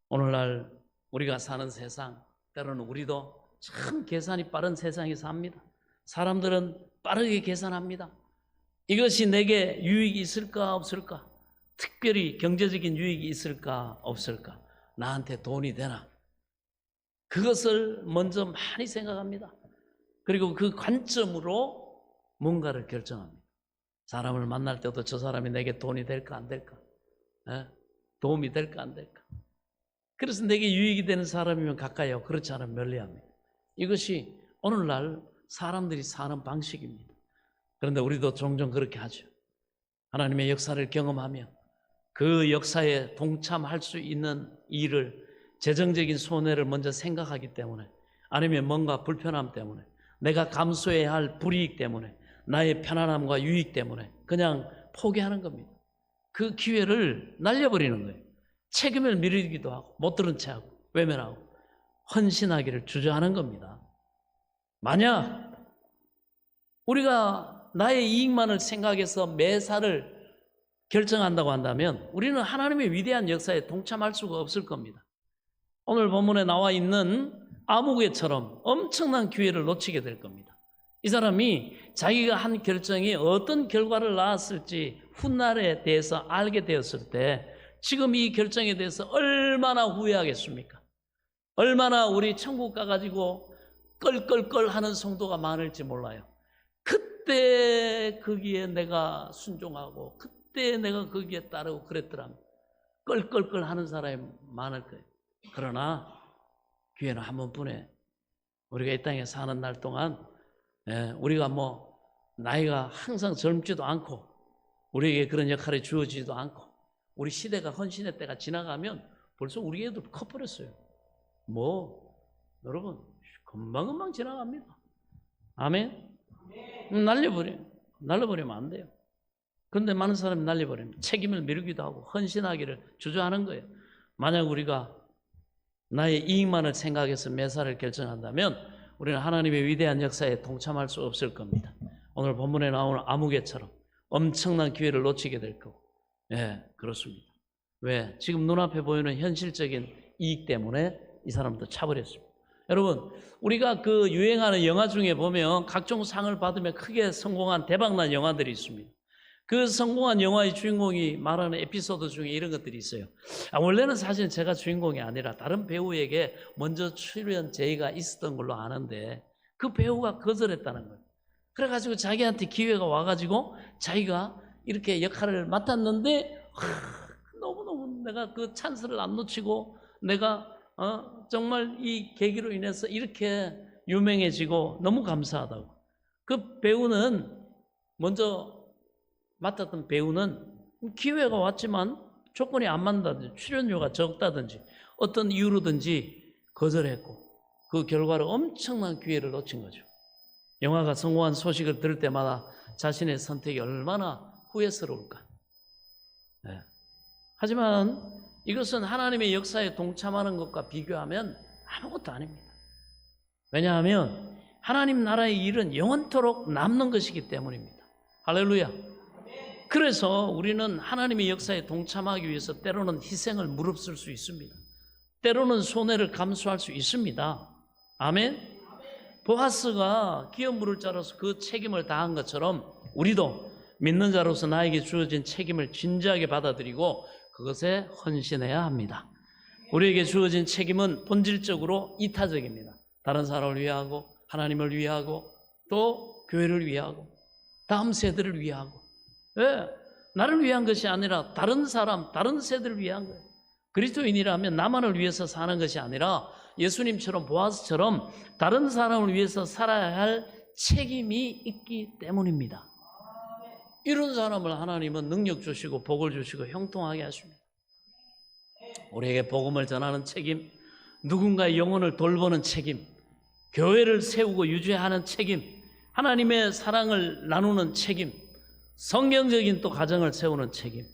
오늘날 우리가 사는 세상 때로는 우리도 참 계산이 빠른 세상에 삽니다. 사람들은 빠르게 계산합니다. 이것이 내게 유익이 있을까 없을까? 특별히 경제적인 유익이 있을까 없을까? 나한테 돈이 되나? 그것을 먼저 많이 생각합니다. 그리고 그 관점으로 뭔가를 결정합니다. 사람을 만날 때도 저 사람이 내게 돈이 될까 안 될까? 도움이 될까 안 될까? 그래서 내게 유익이 되는 사람이면 가까이 하고 그렇지 않으면 멀리합니다. 이것이 오늘날 사람들이 사는 방식입니다. 그런데 우리도 종종 그렇게 하죠. 하나님의 역사를 경험하며 그 역사에 동참할 수 있는 일을, 재정적인 손해를 먼저 생각하기 때문에, 아니면 뭔가 불편함 때문에, 내가 감수해야 할 불이익 때문에, 나의 편안함과 유익 때문에 그냥 포기하는 겁니다. 그 기회를 날려버리는 거예요. 책임을 미루기도 하고 못 들은 채하고 외면하고 헌신하기를 주저하는 겁니다. 만약 우리가 나의 이익만을 생각해서 매사를 결정한다고 한다면 우리는 하나님의 위대한 역사에 동참할 수가 없을 겁니다. 오늘 본문에 나와 있는 아무개처럼 엄청난 기회를 놓치게 될 겁니다. 이 사람이 자기가 한 결정이 어떤 결과를 낳았을지 훗날에 대해서 알게 되었을 때 지금 이 결정에 대해서 얼마나 후회하겠습니까? 얼마나 우리 천국 가가지고 껄껄껄 하는 성도가 많을지 몰라요. 그때 거기에 내가 순종하고 그때 내가 거기에 따르고 그랬더라면 껄껄껄 하는 사람이 많을 거예요. 그러나 기회는 한 번뿐에 우리가 이 땅에 사는 날 동안 우리가 뭐 나이가 항상 젊지도 않고 우리에게 그런 역할이 주어지지도 않고 우리 시대가 헌신의 때가 지나가면 벌써 우리 애들 커버렸어요. 뭐 여러분 금방금방 지나갑니다. 아멘. 날려버리면 안 돼요. 그런데 많은 사람이 날려버립니다. 책임을 미루기도 하고 헌신하기를 주저하는 거예요. 만약 우리가 나의 이익만을 생각해서 매사를 결정한다면 우리는 하나님의 위대한 역사에 동참할 수 없을 겁니다. 오늘 본문에 나오는 아무개처럼 엄청난 기회를 놓치게 될 거고. 그렇습니다. 왜? 지금 눈앞에 보이는 현실적인 이익 때문에 이 사람도 차버렸습니다. 여러분, 우리가 그 유행하는 영화 중에 보면 각종 상을 받으며 크게 성공한 대박난 영화들이 있습니다. 그 성공한 영화의 주인공이 말하는 에피소드 중에 이런 것들이 있어요. 원래는 사실 제가 주인공이 아니라 다른 배우에게 먼저 출연 제의가 있었던 걸로 아는데 그 배우가 거절했다는 거예요. 그래가지고 자기한테 기회가 와가지고 자기가 이렇게 역할을 맡았는데 너무너무 내가 그 찬스를 안 놓치고 내가 정말 이 계기로 인해서 이렇게 유명해지고 너무 감사하다고. 그 배우는 먼저 맡았던 배우는 기회가 왔지만 조건이 안 맞는다든지 출연료가 적다든지 어떤 이유로든지 거절했고 그 결과로 엄청난 기회를 놓친 거죠. 영화가 성공한 소식을 들을 때마다 자신의 선택이 얼마나 후회스러울까. 하지만 이것은 하나님의 역사에 동참하는 것과 비교하면 아무것도 아닙니다. 왜냐하면 하나님 나라의 일은 영원토록 남는 것이기 때문입니다. 할렐루야. 그래서 우리는 하나님의 역사에 동참하기 위해서 때로는 희생을 무릅쓸 수 있습니다. 때로는 손해를 감수할 수 있습니다. 아멘. 보아스가 기업 물을 자로서 그 책임을 다한 것처럼 우리도 믿는 자로서 나에게 주어진 책임을 진지하게 받아들이고 그것에 헌신해야 합니다. 우리에게 주어진 책임은 본질적으로 이타적입니다. 다른 사람을 위하고 하나님을 위하고 또 교회를 위하고 다음 세대를 위하고. 왜? 나를 위한 것이 아니라 다른 사람, 다른 세대를 위한 거예요. 그리스도인이라면 나만을 위해서 사는 것이 아니라 예수님처럼 보아스처럼 다른 사람을 위해서 살아야 할 책임이 있기 때문입니다. 이런 사람을 하나님은 능력 주시고 복을 주시고 형통하게 하십니다. 우리에게 복음을 전하는 책임, 누군가의 영혼을 돌보는 책임, 교회를 세우고 유지하는 책임, 하나님의 사랑을 나누는 책임, 성경적인 또 가정을 세우는 책임,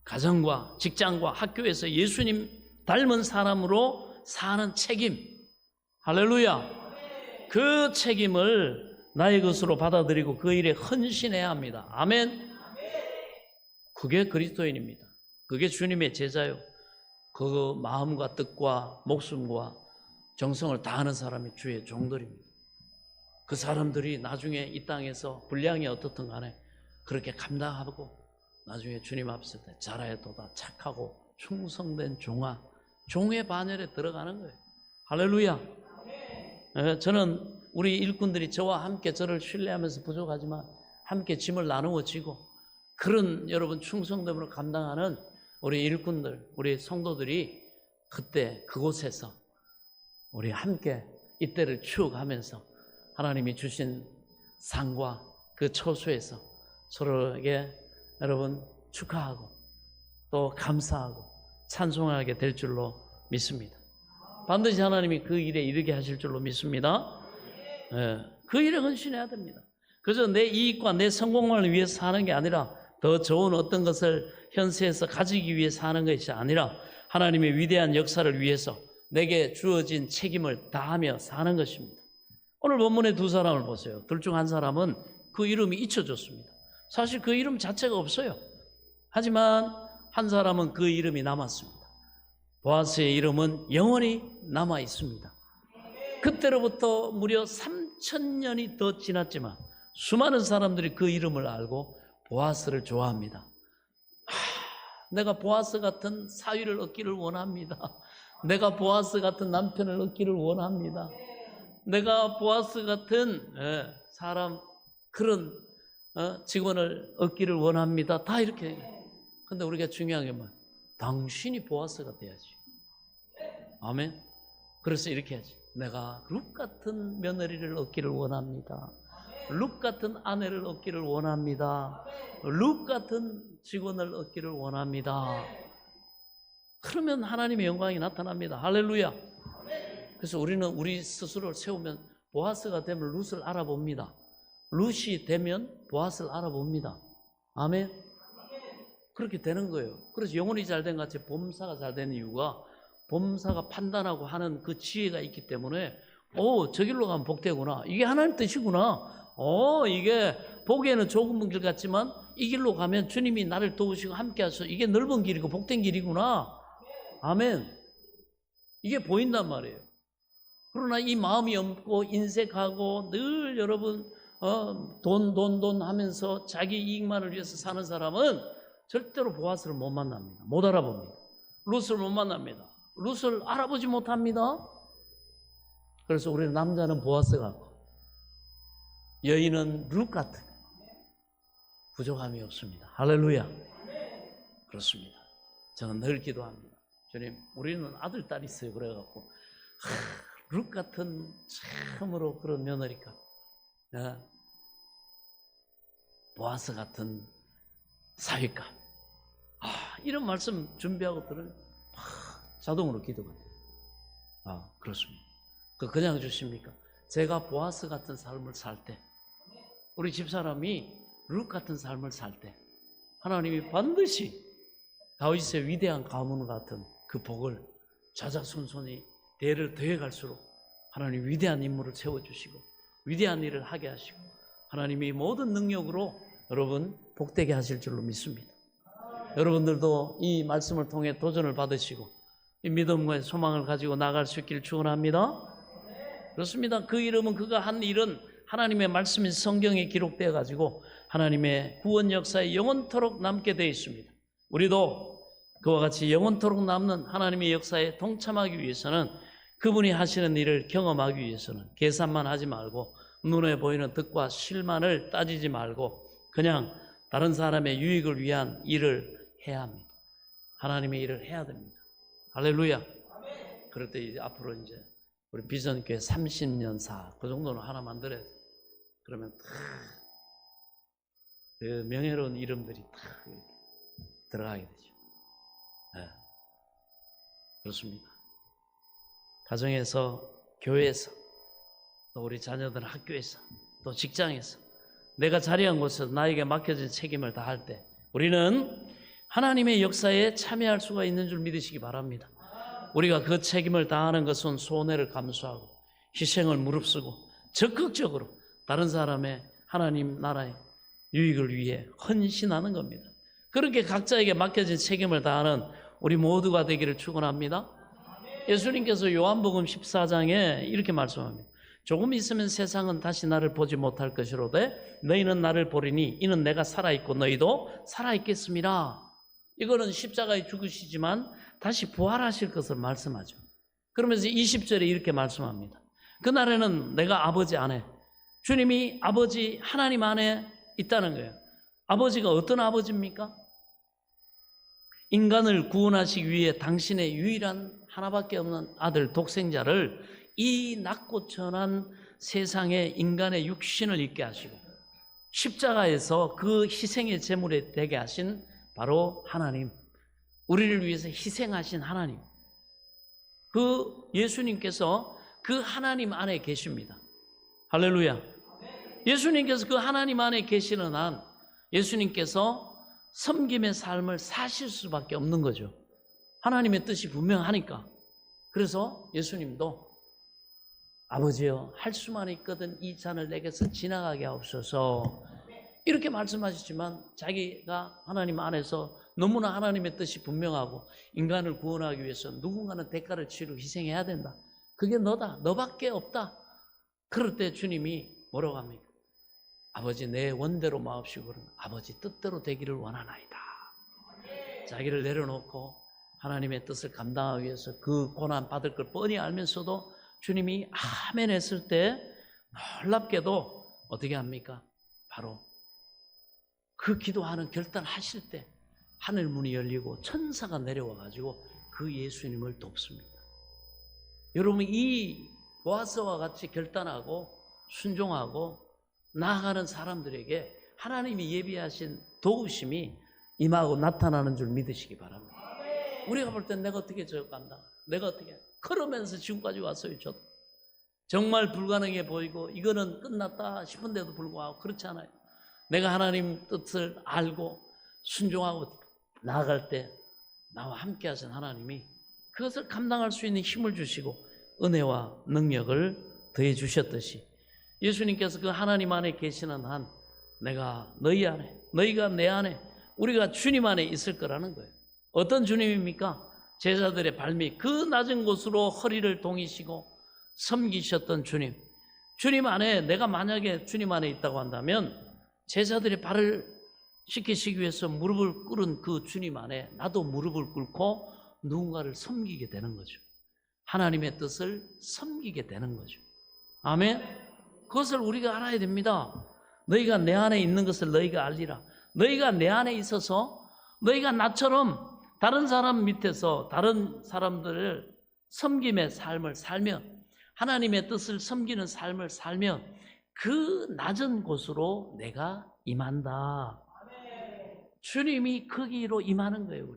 가정과 직장과 학교에서 예수님 닮은 사람으로 사는 책임. 할렐루야. 그 책임을 나의 것으로 받아들이고 그 일에 헌신해야 합니다. 아멘. 그게 그리스도인입니다. 그게 주님의 제자요. 그 마음과 뜻과 목숨과 정성을 다하는 사람이 주의 종들입니다. 그 사람들이 나중에 이 땅에서 분량이 어떻든 간에 그렇게 감당하고 나중에 주님 앞에 자라에 돋아 착하고 충성된 종의 반열에 들어가는 거예요. 할렐루야. 저는 우리 일꾼들이 저와 함께 저를 신뢰하면서 부족하지만 함께 짐을 나누어 지고 그런 여러분 충성됨으로 감당하는 우리 일꾼들, 우리 성도들이 그때 그곳에서 우리 함께 이때를 추억하면서 하나님이 주신 상과 그 처소에서 서로에게 여러분 축하하고 또 감사하고 찬송하게 될 줄로 믿습니다. 반드시 하나님이 그 일에 이르게 하실 줄로 믿습니다. 그 일에 헌신해야 됩니다. 그저 내 이익과 내 성공을 위해서 사는 게 아니라 더 좋은 어떤 것을 현세에서 가지기 위해 사는 것이 아니라 하나님의 위대한 역사를 위해서 내게 주어진 책임을 다하며 사는 것입니다. 오늘 본문의 두 사람을 보세요. 둘 중 한 사람은 그 이름이 잊혀졌습니다. 사실 그 이름 자체가 없어요. 하지만 한 사람은 그 이름이 남았습니다. 보아스의 이름은 영원히 남아 있습니다. 그때로부터 무려 3,000년이 더 지났지만 수많은 사람들이 그 이름을 알고 보아스를 좋아합니다. 내가 보아스 같은 사위를 얻기를 원합니다. 내가 보아스 같은 남편을 얻기를 원합니다. 내가 보아스 같은 사람 그런 직원을 얻기를 원합니다. 다 이렇게. 근데 우리가 중요한 게 뭐야? 당신이 보아스가 돼야지. 아멘. 그래서 이렇게 하지. 내가 룻 같은 며느리를 얻기를 원합니다. 룻 같은 아내를 얻기를 원합니다. 룻 같은 직원을 얻기를 원합니다. 그러면 하나님의 영광이 나타납니다. 할렐루야. 그래서 우리는 우리 스스로를 세우면 보아스가 되면 룻을 알아봅니다. 룻이 되면 보아스를 알아봅니다. 아멘. 그렇게 되는 거예요. 그래서 영혼이 잘된 같이 범사가 잘 되는 이유가 범사가 판단하고 하는 그 지혜가 있기 때문에 저 길로 가면 복되구나. 이게 하나님 뜻이구나. 이게 보기에는 좁은 길 같지만 이 길로 가면 주님이 나를 도우시고 함께 하셔서 이게 넓은 길이고 복된 길이구나. 아멘. 이게 보인단 말이에요. 그러나 이 마음이 없고 인색하고 늘 여러분 돈 하면서 자기 이익만을 위해서 사는 사람은 절대로 보아스를 못 만납니다. 못 알아봅니다. 룻을 못 만납니다. 룻을 알아보지 못합니다. 그래서 우리 남자는 보아스 같고 여인은 룻 같은 부족함이 없습니다. 할렐루야. 그렇습니다. 저는 늘 기도합니다. 주님, 우리는 아들, 딸 있어요. 그래갖고 룻 같은 참으로 그런 며느리가 보아스 같은 사위감. 이런 말씀 준비하고 들으면 자동으로 기도가 돼요. 그렇습니다. 그냥 주십니까? 제가 보아스 같은 삶을 살 때, 우리 집사람이 룻 같은 삶을 살 때 하나님이 반드시 다윗의 위대한 가문 같은 그 복을 자자손손이 대를 더해갈수록 하나님 위대한 인물을 세워주시고 위대한 일을 하게 하시고 하나님이 모든 능력으로 여러분 복되게 하실 줄로 믿습니다. 여러분들도 이 말씀을 통해 도전을 받으시고 이 믿음과 소망을 가지고 나갈 수 있기를 축원합니다. 그렇습니다. 그 이름은 그가 한 일은 하나님의 말씀이 성경에 기록되어 가지고 하나님의 구원 역사에 영원토록 남게 되어 있습니다. 우리도 그와 같이 영원토록 남는 하나님의 역사에 동참하기 위해서는 그분이 하시는 일을 경험하기 위해서는 계산만 하지 말고 눈에 보이는 득과 실만을 따지지 말고 그냥 다른 사람의 유익을 위한 일을 해야 합니다. 하나님의 일을 해야 됩니다. 할렐루야. 그럴 때 이제 앞으로 이제 우리 비전교회 30년 사 그 정도는 하나 만들어야 돼. 그러면 그 명예로운 이름들이 다 들어가게 되죠. 네. 그렇습니다. 가정에서, 교회에서, 또 우리 자녀들 학교에서, 또 직장에서 내가 자리한 곳에서 나에게 맡겨진 책임을 다할 때 우리는 하나님의 역사에 참여할 수가 있는 줄 믿으시기 바랍니다. 우리가 그 책임을 다하는 것은 손해를 감수하고 희생을 무릅쓰고 적극적으로 다른 사람의 하나님 나라의 유익을 위해 헌신하는 겁니다. 그렇게 각자에게 맡겨진 책임을 다하는 우리 모두가 되기를 축원합니다. 예수님께서 요한복음 14장에 이렇게 말씀합니다. 조금 있으면 세상은 다시 나를 보지 못할 것이로되 너희는 나를 보리니 이는 내가 살아있고 너희도 살아있겠습니다. 이거는 십자가에 죽으시지만 다시 부활하실 것을 말씀하죠. 그러면서 20절에 이렇게 말씀합니다. 그날에는 내가 아버지 안에, 주님이 아버지 하나님 안에 있다는 거예요. 아버지가 어떤 아버지입니까? 인간을 구원하시기 위해 당신의 유일한 하나밖에 없는 아들 독생자를 이 낮고 천한 세상에 인간의 육신을 입게 하시고 십자가에서 그 희생의 제물이 되게 하신 바로 하나님, 우리를 위해서 희생하신 하나님, 그 예수님께서 그 하나님 안에 계십니다. 할렐루야. 예수님께서 그 하나님 안에 계시는 한 예수님께서 섬김의 삶을 사실 수밖에 없는 거죠. 하나님의 뜻이 분명하니까. 그래서 예수님도 아버지여, 할 수만 있거든 이 잔을 내게서 지나가게 하옵소서, 이렇게 말씀하시지만 자기가 하나님 안에서 너무나 하나님의 뜻이 분명하고 인간을 구원하기 위해서 누군가는 대가를 치르고 희생해야 된다. 그게 너다. 너밖에 없다. 그럴 때 주님이 뭐라고 합니까? 아버지 내 원대로 마옵시고 아버지 뜻대로 되기를 원하나이다. 자기를 내려놓고 하나님의 뜻을 감당하기 위해서 그 고난 받을 걸 뻔히 알면서도 주님이 아멘 했을 때 놀랍게도 어떻게 합니까? 바로 그 기도하는 결단하실 때 하늘 문이 열리고 천사가 내려와 가지고 그 예수님을 돕습니다. 여러분, 이 보아스와 같이 결단하고 순종하고 나아가는 사람들에게 하나님이 예비하신 도우심이 임하고 나타나는 줄 믿으시기 바랍니다. 우리가 볼 땐 내가 어떻게 저거 간다, 내가 어떻게, 그러면서 지금까지 왔어요. 저도 정말 불가능해 보이고 이거는 끝났다 싶은데도 불구하고 그렇지 않아요. 내가 하나님 뜻을 알고 순종하고 나아갈 때 나와 함께 하신 하나님이 그것을 감당할 수 있는 힘을 주시고 은혜와 능력을 더해 주셨듯이 예수님께서 그 하나님 안에 계시는 한 내가 너희 안에, 너희가 내 안에, 우리가 주님 안에 있을 거라는 거예요. 어떤 주님입니까? 제자들의 발밑 그 낮은 곳으로 허리를 동이시고 섬기셨던 주님. 주님 안에, 내가 만약에 주님 안에 있다고 한다면 제자들의 발을 씻기시기 위해서 무릎을 꿇은 그 주님 안에 나도 무릎을 꿇고 누군가를 섬기게 되는 거죠. 하나님의 뜻을 섬기게 되는 거죠. 아멘. 그것을 우리가 알아야 됩니다. 너희가 내 안에 있는 것을 너희가 알리라. 너희가 내 안에 있어서 너희가 나처럼 다른 사람 밑에서 다른 사람들을 섬김의 삶을 살면, 하나님의 뜻을 섬기는 삶을 살면 그 낮은 곳으로 내가 임한다. 주님이 거기로 임하는 거예요.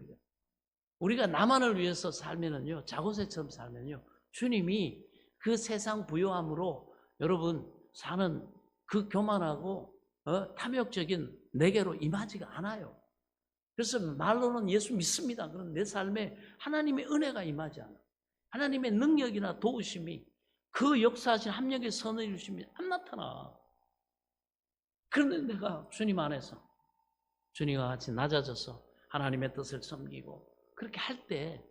우리가 나만을 위해서 살면은요, 자고새처럼 살면요, 주님이 그 세상 부요함으로 여러분 사는 그 교만하고 탐욕적인 내게로 임하지가 않아요. 그래서 말로는 예수 믿습니다. 그럼 내 삶에 하나님의 은혜가 임하지 않아. 하나님의 능력이나 도우심이, 그 역사하신 합력의 선을 주심이 안 나타나. 그런데 내가 주님 안에서 주님과 같이 낮아져서 하나님의 뜻을 섬기고 그렇게 할 때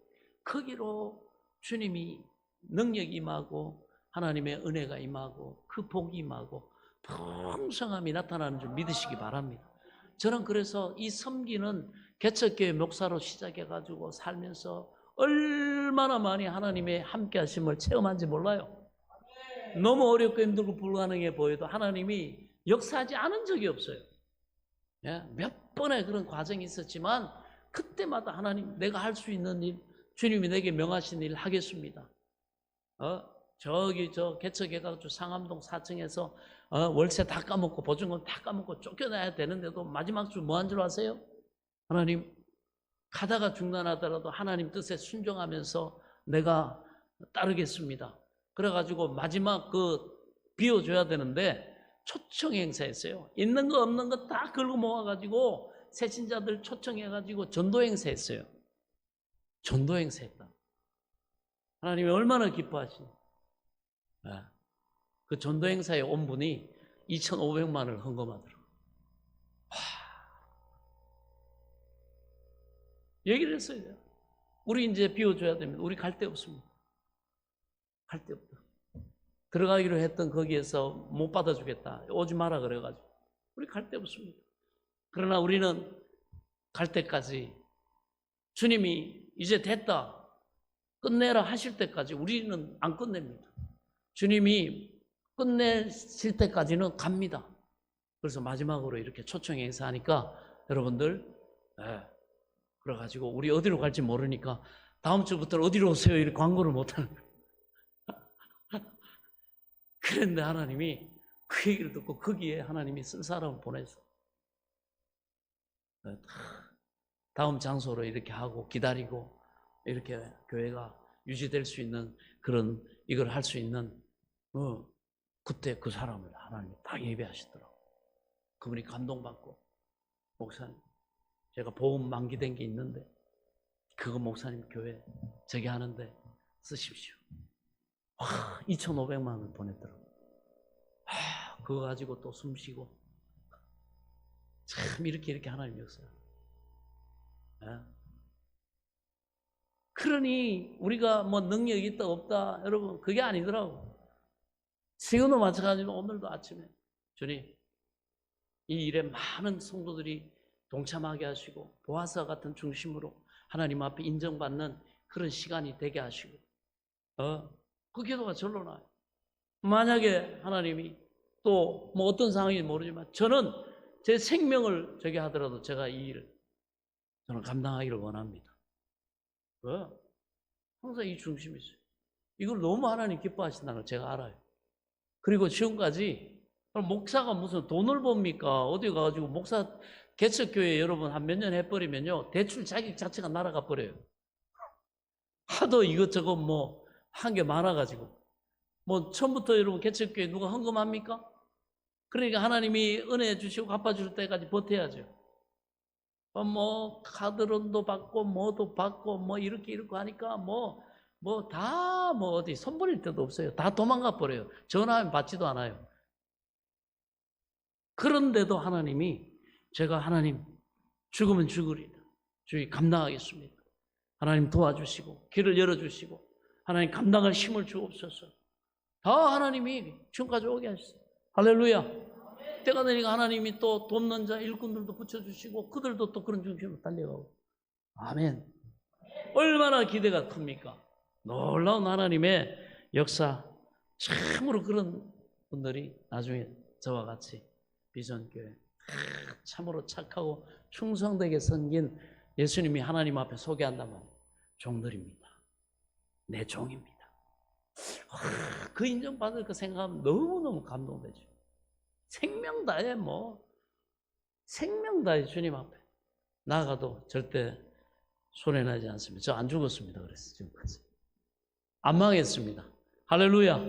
거기로 주님이 능력이 임하고 하나님의 은혜가 임하고 그 복이 임하고 풍성함이 나타나는 줄 믿으시기 바랍니다. 저는 그래서 이 섬기는 개척교회 목사로 시작해가지고 살면서 얼마나 많이 하나님의 함께 하심을 체험한지 몰라요. 너무 어렵고 힘들고 불가능해 보여도 하나님이 역사하지 않은 적이 없어요. 몇 번의 그런 과정이 있었지만 그때마다 하나님, 내가 할 수 있는 일, 주님이 내게 명하신 일 하겠습니다. 저기 저 개척해가지고 상암동 4층에서 월세 다 까먹고 보증금 다 까먹고 쫓겨나야 되는데도 마지막 주 뭐 한 줄 아세요? 하나님, 가다가 중단하더라도 하나님 뜻에 순종하면서 내가 따르겠습니다. 그래가지고 마지막 그 비워줘야 되는데 초청 행사했어요. 있는 거 없는 거 다 걸고 모아가지고 새신자들 초청해가지고 전도 행사했어요. 전도 행사했다. 하나님이 얼마나 기뻐하시니. 그 전도 행사에 온 분이 2,500만 원을 헌금하더라고요. 얘기를 했어요. 우리 이제 비워줘야 됩니다. 우리 갈 데 없습니다. 갈 데 없다. 들어가기로 했던 거기에서 못 받아주겠다. 오지 마라 그래가지고. 우리 갈 데 없습니다. 그러나 우리는 갈 때까지 주님이 이제 됐다. 끝내라 하실 때까지 우리는 안 끝냅니다. 주님이 끝내실 때까지는 갑니다. 그래서 마지막으로 이렇게 초청 행사하니까 여러분들, 그래가지고 우리 어디로 갈지 모르니까 다음 주부터 어디로 오세요? 이렇게 광고를 못하는 거예요. 그런데 하나님이 그 얘기를 듣고 거기에 하나님이 쓴 사람을 보내서 다음 장소로 이렇게 하고 기다리고 이렇게 교회가 유지될 수 있는 그런 이걸 할 수 있는 그때 그 사람을 하나님이 다 예배하시더라고요. 그분이 감동받고 목사님 제가 보험 만기된 게 있는데 그거 목사님 교회 저기 하는데 쓰십시오. 2,500만 원 보냈더라고요. 그거 가지고 또 숨 쉬고 참 이렇게 하나님 역사요. 그러니 우리가 뭐 능력이 있다 없다 여러분 그게 아니더라고. 지금도 마찬가지로 오늘도 아침에 주님 이 일에 많은 성도들이 동참하게 하시고 보아서 같은 중심으로 하나님 앞에 인정받는 그런 시간이 되게 하시고 그 기도가 절로 나요. 만약에 하나님이 또 뭐 어떤 상황인지 모르지만 저는 제 생명을 저기 하더라도 제가 이 일을 저는 감당하기를 원합니다. 항상 이 중심이 있어요. 이걸 너무 하나님 기뻐하신다는 걸 제가 알아요. 그리고 지금까지 목사가 무슨 돈을 법니까? 어디 가가지고 목사 개척교회 여러분 한 몇 년 해버리면요 대출 자격 자체가 날아가 버려요. 하도 이것저것 뭐 한 게 많아가지고 뭐 처음부터 여러분 개척교회 누가 헌금합니까? 그러니까 하나님이 은혜 주시고 갚아줄 때까지 버텨야죠. 뭐 카드론도 받고 뭐도 받고 뭐 이렇게 하니까 뭐 다 뭐 어디 손버릴 데도 없어요. 다 도망가 버려요. 전화하면 받지도 않아요. 그런데도 하나님이 제가 하나님 죽으면 죽으리다. 주의 감당하겠습니다. 하나님 도와주시고 길을 열어주시고 하나님 감당할 힘을 주옵소서. 다 하나님이 지금까지 오게 하셨어요. 할렐루야. 때가 되니까 하나님이 또 돕는 자 일꾼들도 붙여주시고 그들도 또 그런 중심으로 달려가고. 아멘. 얼마나 기대가 큽니까? 놀라운 하나님의 역사. 참으로 그런 분들이 나중에 저와 같이 비전교회 참으로 착하고 충성되게 섬긴 예수님이 하나님 앞에 소개한다면 종들입니다. 내 종입니다. 그 인정받을 그 생각하면 너무너무 감동되죠. 생명 다해 생명 다해 주님 앞에 나가도 절대 손해나지 않습니다. 저 안 죽었습니다. 그래서 지금까지 안 망했습니다. 할렐루야.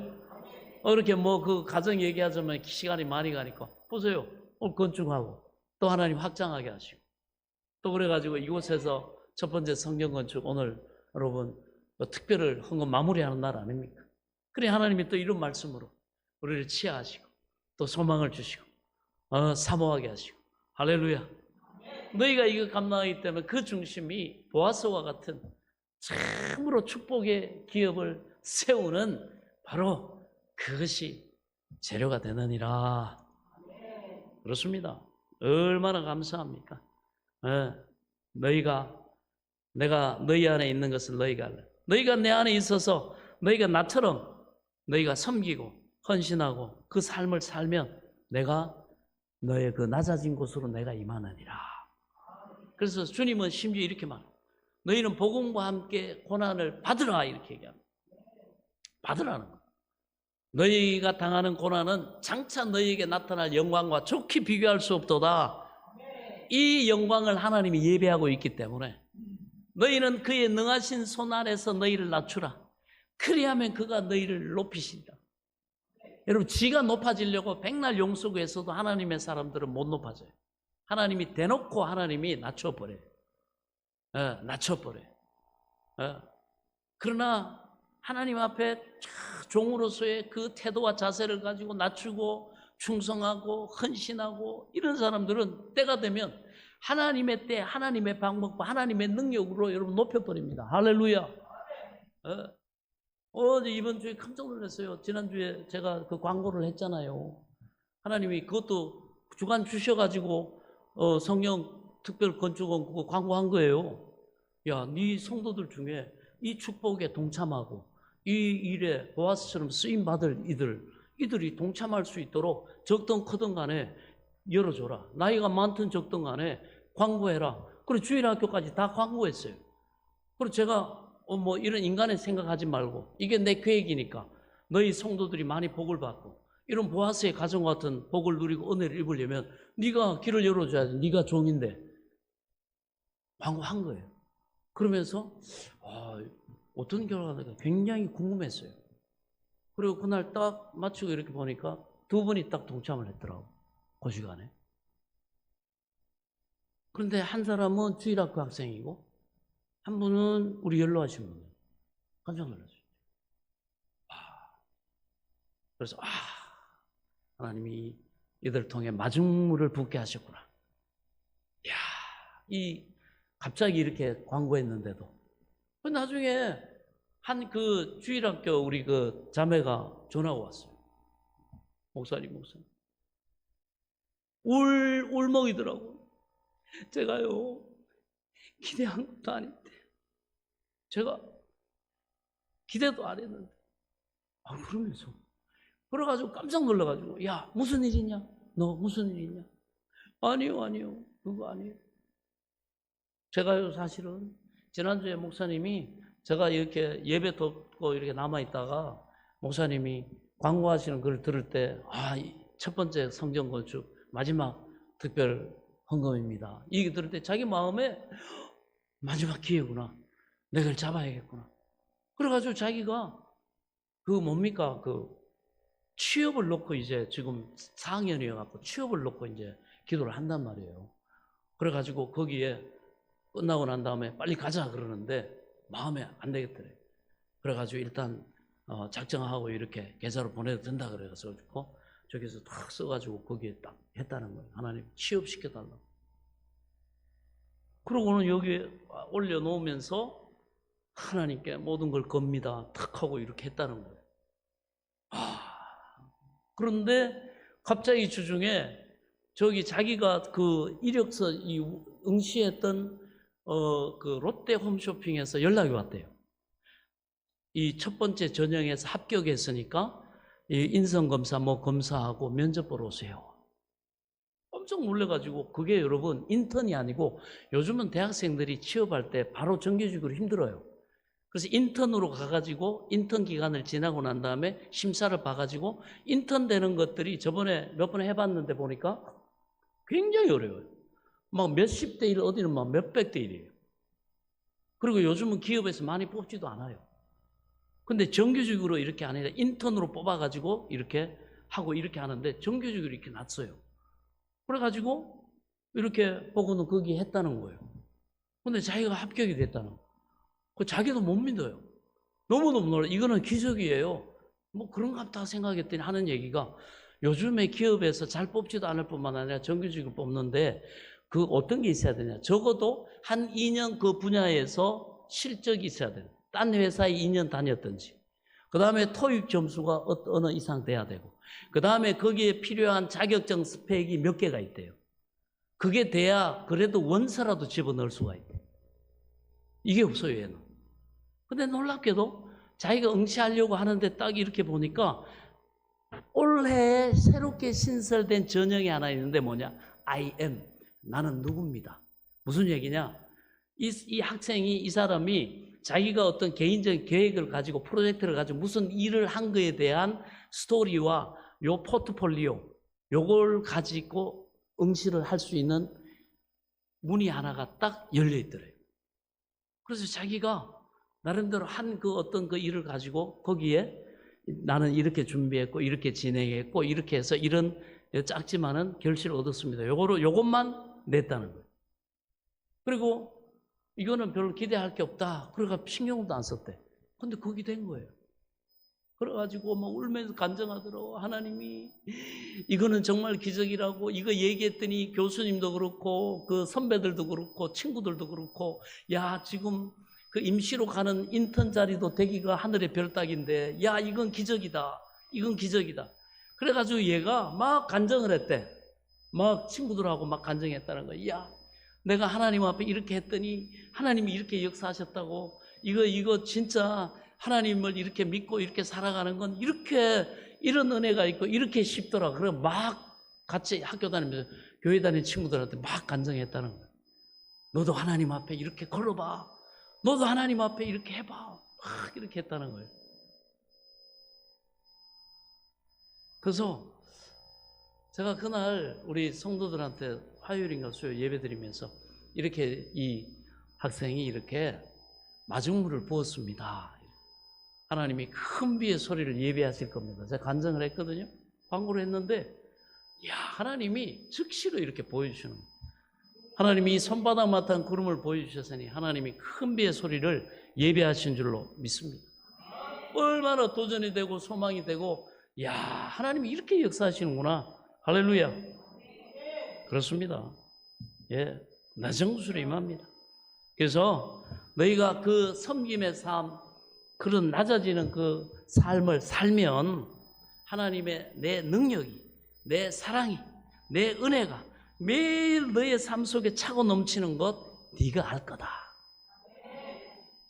이렇게 그 가정 얘기하자면 시간이 많이 가니까 보세요. 오늘 건축하고 또 하나님 확장하게 하시고 또 그래가지고 이곳에서 첫 번째 성경 건축 오늘 여러분 특별을 헌금 마무리하는 날 아닙니까? 그래 하나님이 또 이런 말씀으로 우리를 치하하시고 또 소망을 주시고 사모하게 하시고 할렐루야. 너희가 이거 감당하기 때문에 그 중심이 보아스와 같은 참으로 축복의 기업을 세우는 바로 그것이 재료가 되느니라. 그렇습니다. 얼마나 감사합니까? 내가 너희 안에 있는 것을 너희가 알라. 너희가 내 안에 있어서 너희가 나처럼 너희가 섬기고 헌신하고 그 삶을 살면 내가 너의 그 낮아진 곳으로 내가 임하느니라. 그래서 주님은 심지어 이렇게 말해요. 너희는 복음과 함께 고난을 받으라 이렇게 얘기합니다. 받으라는 거예요. 너희가 당하는 고난은 장차 너희에게 나타날 영광과 좋게 비교할 수 없도다. 이 영광을 하나님이 예배하고 있기 때문에 너희는 그의 능하신 손 아래서 너희를 낮추라. 그리하면 그가 너희를 높이신다. 여러분 지가 높아지려고 백날 용서구에서도 하나님의 사람들은 못 높아져요. 하나님이 대놓고 하나님이 낮춰버려요. 낮춰버려요. 그러나 하나님 앞에 종으로서의 그 태도와 자세를 가지고 낮추고 충성하고 헌신하고 이런 사람들은 때가 되면 하나님의 때, 하나님의 방법과 하나님의 능력으로 여러분 높여버립니다. 할렐루야. 이번 주에 깜짝 놀랐어요. 지난주에 제가 그 광고를 했잖아요. 하나님이 그것도 주간 주셔가지고 성령 특별 건축원 그거 광고한 거예요. 야, 네 성도들 중에 이 축복에 동참하고 이 일에 보아스처럼 쓰임 받을 이들이 동참할 수 있도록 적든 크든 간에 열어줘라. 나이가 많든 적든 간에 광고해라. 그리고 주일학교까지 다 광고했어요. 그리고 제가 뭐 이런 인간의 생각하지 말고 이게 내 계획이니까 너희 성도들이 많이 복을 받고 이런 보아스의 가정 같은 복을 누리고 은혜를 입으려면 네가 길을 열어줘야지. 네가 종인데 광고한 거예요. 그러면서 어떤 결과가 굉장히 궁금했어요. 그리고 그날 딱 마치고 이렇게 보니까 두 분이 딱 동참을 했더라고. 그 시간에. 그런데 한 사람은 주일학교 학생이고 한 분은 우리 연로하신 분이에요. 깜짝 놀랐어요. 그래서 하나님이 이들 통해 마중물을 붓게 하셨구나. 이야, 갑자기 이렇게 광고했는데도 나중에 한 그 주일학교 우리 그 자매가 전화가 왔어요. 목사님. 울먹이더라고. 제가요, 기대한 것도 아닌데, 제가 기대도 안 했는데, 그러면서. 그래가지고 깜짝 놀라가지고, 야, 무슨 일 있냐? 너 무슨 일 있냐? 아니요. 그거 아니에요. 제가요, 사실은, 지난주에 목사님이 제가 이렇게 예배 듣고 이렇게 남아있다가, 목사님이 광고하시는 걸 들을 때, 첫 번째 성경 건축, 마지막 특별 헌금입니다. 이게 들을 때 자기 마음에 마지막 기회구나. 내가 이걸 잡아야겠구나. 그래가지고 자기가 그 취업을 놓고 이제 지금 4학년이어갖고 취업을 놓고 이제 기도를 한단 말이에요. 그래가지고 거기에 끝나고 난 다음에 빨리 가자 그러는데 마음에 안 되겠더래. 그래가지고 일단 작정하고 이렇게 계좌로 보내도 된다 그래가지고 저기서 탁 써가지고 거기에 딱 했다는 거예요. 하나님 취업시켜달라고. 그러고는 여기에 올려놓으면서 하나님께 모든 걸 겁니다. 탁 하고 이렇게 했다는 거예요. 그런데 갑자기 주중에 저기 자기가 그 이력서 응시했던 그 롯데 홈쇼핑에서 연락이 왔대요. 이 첫 번째 전형에서 합격했으니까 이 인성검사 검사하고 면접 보러 오세요. 깜짝 놀래가지고 그게 여러분 인턴이 아니고 요즘은 대학생들이 취업할 때 바로 정규직으로 힘들어요. 그래서 인턴으로 가가지고 인턴 기간을 지나고 난 다음에 심사를 봐가지고 인턴 되는 것들이 저번에 몇 번 해봤는데 보니까 굉장히 어려워요. 막 몇십 대 1, 어디는 막 몇백 대 1이에요. 그리고 요즘은 기업에서 많이 뽑지도 않아요. 근데 정규직으로 이렇게 아니라 인턴으로 뽑아가지고 이렇게 하고 이렇게 하는데 정규직으로 이렇게 놨어요. 그래가지고 이렇게 보고는 거기 했다는 거예요. 근데 자기가 합격이 됐다는 거예요. 자기도 못 믿어요. 너무너무 놀라요. 이거는 기적이에요. 뭐 그런갑다 생각했더니 하는 얘기가 요즘에 기업에서 잘 뽑지도 않을 뿐만 아니라 정규직을 뽑는데 그 어떤 게 있어야 되냐. 적어도 한 2년 그 분야에서 실적이 있어야 돼요. 딴 회사에 2년 다녔든지. 그 다음에 토익 점수가 어느 이상 돼야 되고. 그 다음에 거기에 필요한 자격증 스펙이 몇 개가 있대요. 그게 돼야 그래도 원서라도 집어넣을 수가 있대요. 이게 없어요, 얘는. 근데 놀랍게도 자기가 응시하려고 하는데 딱 이렇게 보니까 올해 새롭게 신설된 전형이 하나 있는데 뭐냐? I am. 나는 누구입니다. 무슨 얘기냐? 이 학생이, 이 사람이 자기가 어떤 개인적인 계획을 가지고 프로젝트를 가지고 무슨 일을 한 거에 대한 스토리와 요 포트폴리오, 요걸 가지고 응시를 할 수 있는 문이 하나가 딱 열려 있더래요. 그래서 자기가 나름대로 한 그 어떤 그 일을 가지고 거기에 나는 이렇게 준비했고 이렇게 진행했고 이렇게 해서 이런 작지만은 결실을 얻었습니다. 요것만 냈다는 거예요. 그리고 이거는 별로 기대할 게 없다. 그러니까 신경도 안 썼대. 근데 그게 된 거예요. 그래가지고 막 울면서 간증하더라고. 하나님이 이거는 정말 기적이라고 이거 얘기했더니 교수님도 그렇고 그 선배들도 그렇고 친구들도 그렇고 야 지금 그 임시로 가는 인턴 자리도 되기가 하늘의 별 따기인데, 야, 이건 기적이다. 이건 기적이다. 그래가지고 얘가 막 간증을 했대. 막 친구들하고 막 간증했다는 거야. 야, 내가 하나님 앞에 이렇게 했더니 하나님이 이렇게 역사하셨다고. 이거 진짜 하나님을 이렇게 믿고 이렇게 살아가는 건 이렇게 이런 은혜가 있고 이렇게 쉽더라. 그래 막 같이 학교 다니면서 교회 다니는 친구들한테 막 간증했다는 거야. 너도 하나님 앞에 이렇게 걸어봐. 너도 하나님 앞에 이렇게 해봐. 막 이렇게 했다는 거예요. 그래서 제가 그날 우리 성도들한테 화요일인가 수요일 예배 드리면서 이렇게 이 학생이 이렇게 마중물을 부었습니다. 하나님이 큰 비의 소리를 예비하실 겁니다. 제가 간증을 했거든요. 광고를 했는데, 야, 하나님이 즉시로 이렇게 보여주시는 거예요. 하나님이 이 손바닥 마땅한 구름을 보여주셨으니 하나님이 큰 비의 소리를 예비하신 줄로 믿습니다. 얼마나 도전이 되고 소망이 되고, 야, 하나님이 이렇게 역사하시는구나. 할렐루야. 그렇습니다. 예, 나정수로 임합니다. 그래서 너희가 그 섬김의 삶, 그런 낮아지는 그 삶을 살면 하나님의 내 능력이, 내 사랑이, 내 은혜가 매일 너의 삶 속에 차고 넘치는 것 네가 알 거다.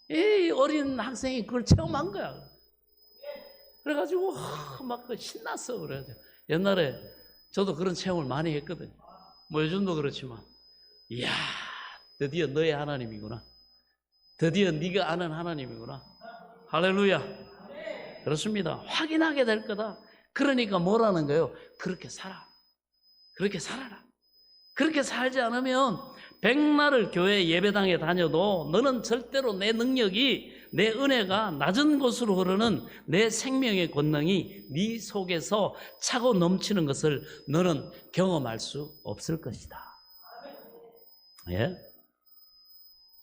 이 어린 학생이 그걸 체험한 거야. 그래가지고 막 신났어. 그래가지고 옛날에 저도 그런 체험을 많이 했거든요. 뭐 요즘도 그렇지만, 이야, 드디어 너의 하나님이구나. 드디어 네가 아는 하나님이구나. 할렐루야. 그렇습니다. 확인하게 될 거다. 그러니까 뭐라는 거예요? 그렇게 살아. 그렇게 살아라. 그렇게 살지 않으면 백날을 교회 예배당에 다녀도 너는 절대로 내 능력이, 내 은혜가 낮은 곳으로 흐르는 내 생명의 권능이 네 속에서 차고 넘치는 것을 너는 경험할 수 없을 것이다. 예?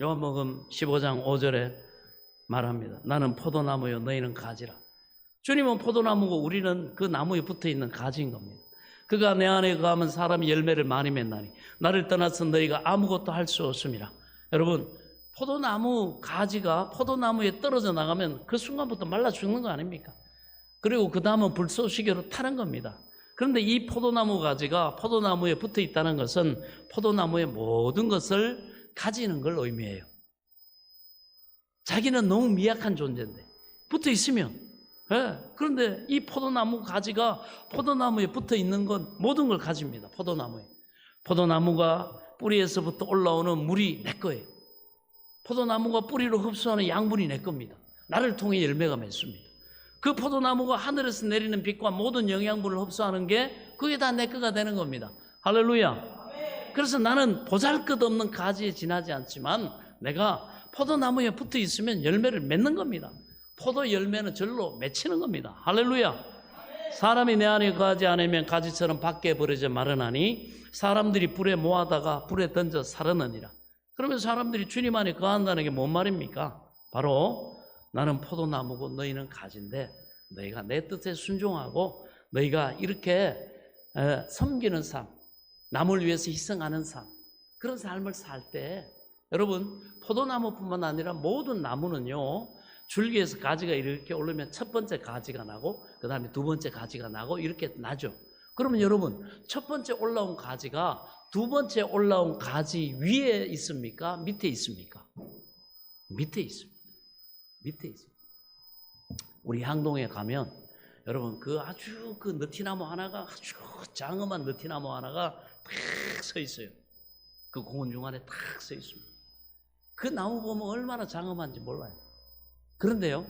요한복음 15장 5절에 말합니다. 나는 포도나무요 너희는 가지라. 주님은 포도나무고 우리는 그 나무에 붙어있는 가지인 겁니다. 그가 내 안에 거하면 사람이 열매를 많이 맺나니 나를 떠나서 너희가 아무것도 할 수 없음이라. 여러분, 포도나무 가지가 포도나무에 떨어져 나가면 그 순간부터 말라 죽는 거 아닙니까? 그리고 그 다음은 불쏘시개로 타는 겁니다. 그런데 이 포도나무 가지가 포도나무에 붙어 있다는 것은 포도나무의 모든 것을 가지는 걸 의미해요. 자기는 너무 미약한 존재인데 붙어 있으면, 예, 그런데 이 포도나무 가지가 포도나무에 붙어 있는 건 모든 걸 가집니다. 포도나무에. 포도나무가 뿌리에서부터 올라오는 물이 내 거예요. 포도나무가 뿌리로 흡수하는 양분이 내 겁니다. 나를 통해 열매가 맺습니다. 그 포도나무가 하늘에서 내리는 빛과 모든 영양분을 흡수하는 게 그게 다 내 거가 되는 겁니다. 할렐루야. 그래서 나는 보잘것없는 가지에 지나지 않지만 내가 포도나무에 붙어 있으면 열매를 맺는 겁니다. 포도 열매는 절로 맺히는 겁니다. 할렐루야. 사람이 내 안에 거하지 않으면 가지처럼 밖에 버려져 마르나니 사람들이 불에 모아다가 불에 던져 사르느니라. 그러면 사람들이 주님 안에 거한다는 게 뭔 말입니까? 바로 나는 포도나무고 너희는 가지인데 너희가 내 뜻에 순종하고 너희가 이렇게 섬기는 삶, 남을 위해서 희생하는 삶, 그런 삶을 살 때 여러분, 포도나무뿐만 아니라 모든 나무는요, 줄기에서 가지가 이렇게 오르면 첫 번째 가지가 나고 그 다음에 두 번째 가지가 나고 이렇게 나죠. 그러면 여러분, 첫 번째 올라온 가지가 두 번째 올라온 가지 위에 있습니까? 밑에 있습니까? 밑에 있습니다. 밑에 있습니다. 우리 향동에 가면 여러분 그 아주 그 느티나무 하나가 아주 장엄한 느티나무 하나가 탁 서 있어요. 그 공원 중간에 탁 서 있습니다. 그 나무 보면 얼마나 장엄한지 몰라요. 그런데요,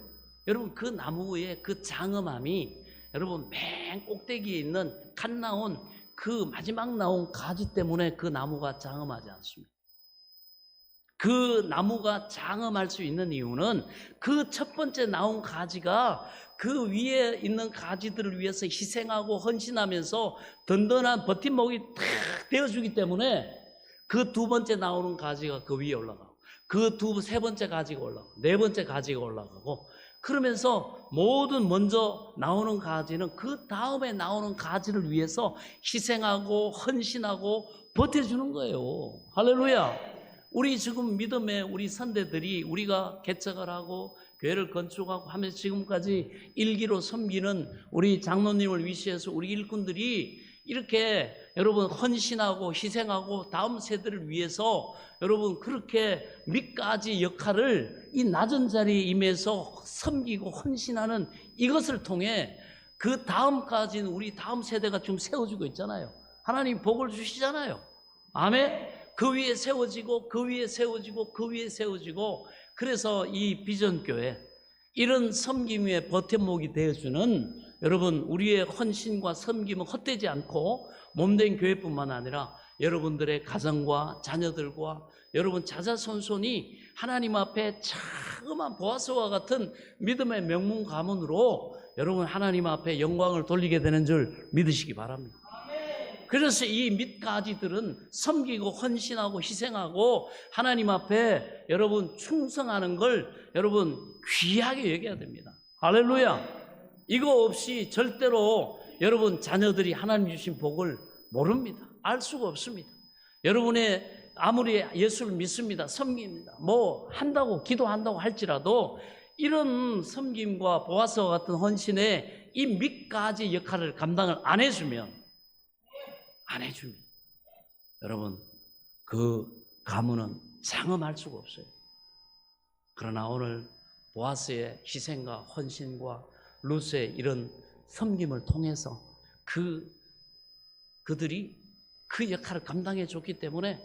여러분 그 나무의 그 장엄함이 여러분 맨 꼭대기에 있는 갓 나온 그 마지막 나온 가지 때문에 그 나무가 장엄하지 않습니다. 그 나무가 장엄할 수 있는 이유는 그 첫 번째 나온 가지가 그 위에 있는 가지들을 위해서 희생하고 헌신하면서 든든한 버팀목이 탁 되어주기 때문에 그 두 번째 나오는 가지가 그 위에 올라가고 그 세 번째 가지가 올라가고 네 번째 가지가 올라가고 그러면서 모든 먼저 나오는 가지는 그 다음에 나오는 가지를 위해서 희생하고 헌신하고 버텨주는 거예요. 할렐루야. 우리 지금 믿음의 우리 선대들이 우리가 개척을 하고 교회를 건축하고 하면서 지금까지 일기로 섬기는 우리 장로님을 위시해서 우리 일꾼들이 이렇게 여러분 헌신하고 희생하고 다음 세대를 위해서 여러분 그렇게 밑가지 역할을 이 낮은 자리에 임해서 섬기고 헌신하는 이것을 통해 그 다음까지는 우리 다음 세대가 지금 세워지고 있잖아요. 하나님 복을 주시잖아요. 아멘. 그 위에 세워지고 그 위에 세워지고 그 위에 세워지고, 그래서 이 비전교회 이런 섬김의 버팀목이 되어주는 여러분 우리의 헌신과 섬김은 헛되지 않고 몸된 교회뿐만 아니라 여러분들의 가정과 자녀들과 여러분 자자손손이 하나님 앞에 자그마한 보아스와 같은 믿음의 명문 가문으로 여러분 하나님 앞에 영광을 돌리게 되는 줄 믿으시기 바랍니다. 그래서 이 밑가지들은 섬기고 헌신하고 희생하고 하나님 앞에 여러분 충성하는 걸 여러분 귀하게 여겨야 됩니다. 할렐루야. 이거 없이 절대로 여러분 자녀들이 하나님 주신 복을 모릅니다. 알 수가 없습니다. 여러분의 아무리 예수를 믿습니다, 섬깁니다, 뭐 한다고 기도한다고 할지라도 이런 섬김과 보아스와 같은 헌신에 이 밑가지 역할을 감당을 안 해주면 여러분 그 가문은 장엄할 수가 없어요. 그러나 오늘 보아스의 희생과 헌신과 루스의 이런 섬김을 통해서 그들이 그 역할을 감당해 줬기 때문에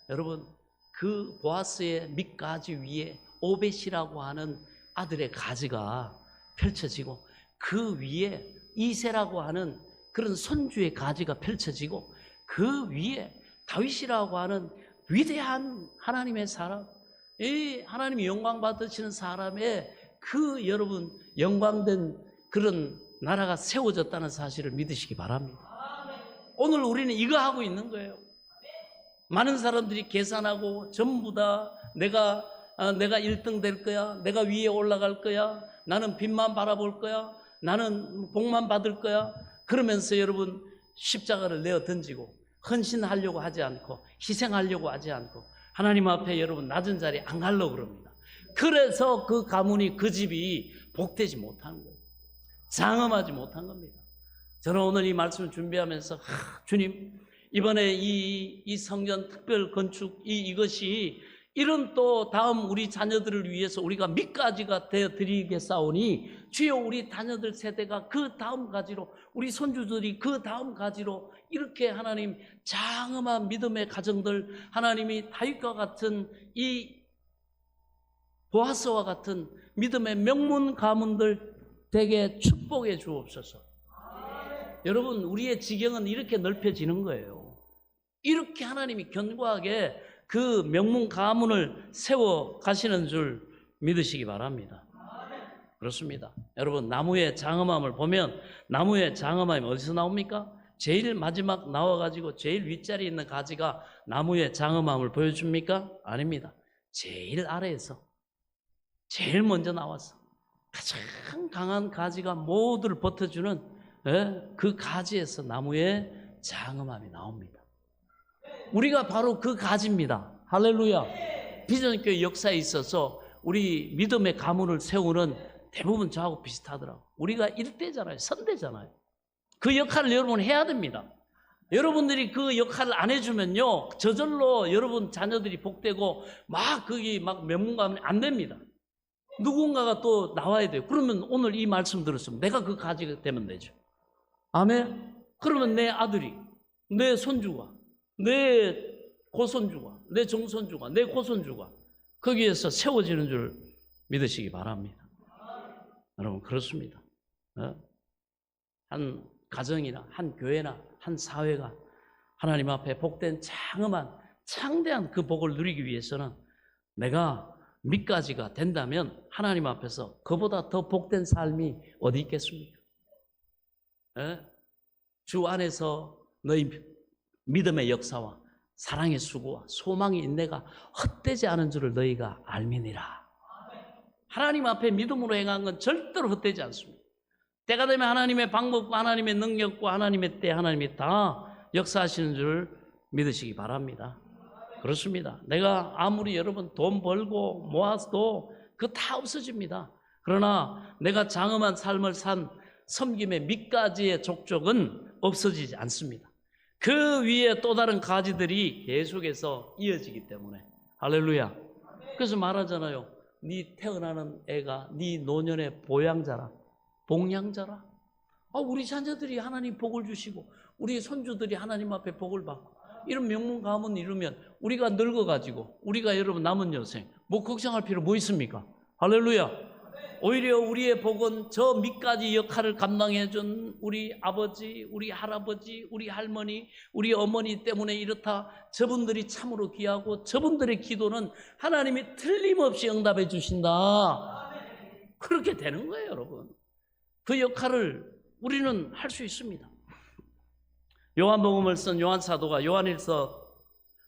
여러분 그 보아스의 밑가지 위에 오벳이라고 하는 아들의 가지가 펼쳐지고 그 위에 이세라고 하는 그런 손주의 가지가 펼쳐지고 그 위에 다윗이라고 하는 위대한 하나님의 사람, 이 하나님이 영광 받으시는 사람의 그 여러분 영광된 그런 나라가 세워졌다는 사실을 믿으시기 바랍니다. 오늘 우리는 이거 하고 있는 거예요. 많은 사람들이 계산하고 전부 다 내가 1등 될 거야, 내가 위에 올라갈 거야, 나는 빛만 바라볼 거야, 나는 복만 받을 거야, 그러면서 여러분 십자가를 내어 던지고 헌신하려고 하지 않고 희생하려고 하지 않고 하나님 앞에 여러분 낮은 자리에 안 가려고 그럽니다. 그래서 그 가문이 그 집이 복되지 못하는 거예요. 장엄하지 못한 겁니다. 저는 오늘 이 말씀을 준비하면서 주님, 이번에 이 성전 특별 건축 이것이 이런 또 다음 우리 자녀들을 위해서 우리가 밑가지가 되어 드리겠사오니 주여 우리 자녀들 세대가 그 다음 가지로 우리 손주들이 그 다음 가지로 이렇게 하나님 장엄한 믿음의 가정들 하나님이 다윗과 같은 이 보아스와 같은 믿음의 명문 가문들 되게 축복해 주옵소서. 여러분 우리의 지경은 이렇게 넓혀지는 거예요. 이렇게 하나님이 견고하게 그 명문 가문을 세워 가시는 줄 믿으시기 바랍니다. 그렇습니다. 여러분 나무의 장엄함을 보면 나무의 장엄함이 어디서 나옵니까? 제일 마지막 나와가지고 제일 윗자리에 있는 가지가 나무의 장엄함을 보여줍니까? 아닙니다. 제일 아래에서 제일 먼저 나와서 가장 강한 가지가 모두를 버텨주는 그 가지에서 나무의 장엄함이 나옵니다. 우리가 바로 그 가지입니다. 할렐루야. 비전교회 역사에 있어서 우리 믿음의 가문을 세우는 대부분 저하고 비슷하더라고요. 우리가 일대잖아요. 선대잖아요. 그 역할을 여러분 해야 됩니다. 여러분들이 그 역할을 안 해주면요 저절로 여러분 자녀들이 복되고 거기 명문 가문이 안 됩니다. 누군가가 또 나와야 돼요. 그러면 오늘 이 말씀 들었으면 내가 그 가지가 되면 되죠. 아멘. 그러면 내 아들이, 내 손주가, 내 고손주가, 내 정손주가, 내 고손주가 거기에서 세워지는 줄 믿으시기 바랍니다. 여러분 그렇습니다. 한 가정이나 한 교회나 한 사회가 하나님 앞에 복된 장엄한 창대한 그 복을 누리기 위해서는 내가 밑가지가 된다면 하나님 앞에서 그보다 더 복된 삶이 어디 있겠습니까? 주 안에서 너희 믿음의 역사와 사랑의 수고와 소망의 인내가 헛되지 않은 줄을 너희가 알미니라. 하나님 앞에 믿음으로 행한 건 절대로 헛되지 않습니다. 때가 되면 하나님의 방법과 하나님의 능력과 하나님의 때 하나님이 다 역사하시는 줄 믿으시기 바랍니다. 그렇습니다. 내가 아무리 여러분 돈 벌고 모아도 그거 다 없어집니다. 그러나 내가 장엄한 삶을 산 섬김의 밑가지의 족적은 없어지지 않습니다. 그 위에 또 다른 가지들이 계속해서 이어지기 때문에. 할렐루야. 그래서 말하잖아요. 네 태어나는 애가 네 노년의 보양자라, 복양자라. 우리 자녀들이 하나님 복을 주시고 우리 손주들이 하나님 앞에 복을 받고 이런 명문 가문 이루면 우리가 늙어가지고 우리가 여러분 남은 여생 뭐 걱정할 필요 뭐 있습니까? 할렐루야. 오히려 우리의 복은 저 밑가지 역할을 감당해준 우리 아버지, 우리 할아버지, 우리 할머니, 우리 어머니 때문에 이렇다. 저분들이 참으로 귀하고 저분들의 기도는 하나님이 틀림없이 응답해 주신다. 그렇게 되는 거예요, 여러분. 그 역할을 우리는 할 수 있습니다. 요한복음을 쓴 요한 사도가 요한일서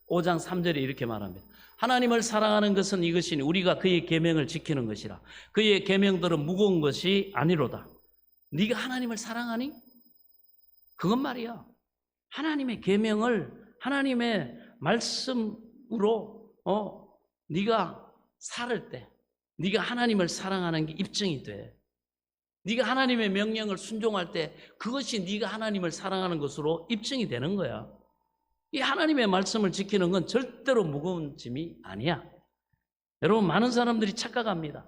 5장 3절에 이렇게 말합니다. 하나님을 사랑하는 것은 이것이니 우리가 그의 계명을 지키는 것이라. 그의 계명들은 무거운 것이 아니로다. 네가 하나님을 사랑하니? 그건 말이야. 하나님의 계명을 하나님의 말씀으로 네가 살을 때 네가 하나님을 사랑하는 게 입증이 돼. 네가 하나님의 명령을 순종할 때 그것이 네가 하나님을 사랑하는 것으로 입증이 되는 거야. 이 하나님의 말씀을 지키는 건 절대로 무거운 짐이 아니야. 여러분, 많은 사람들이 착각합니다.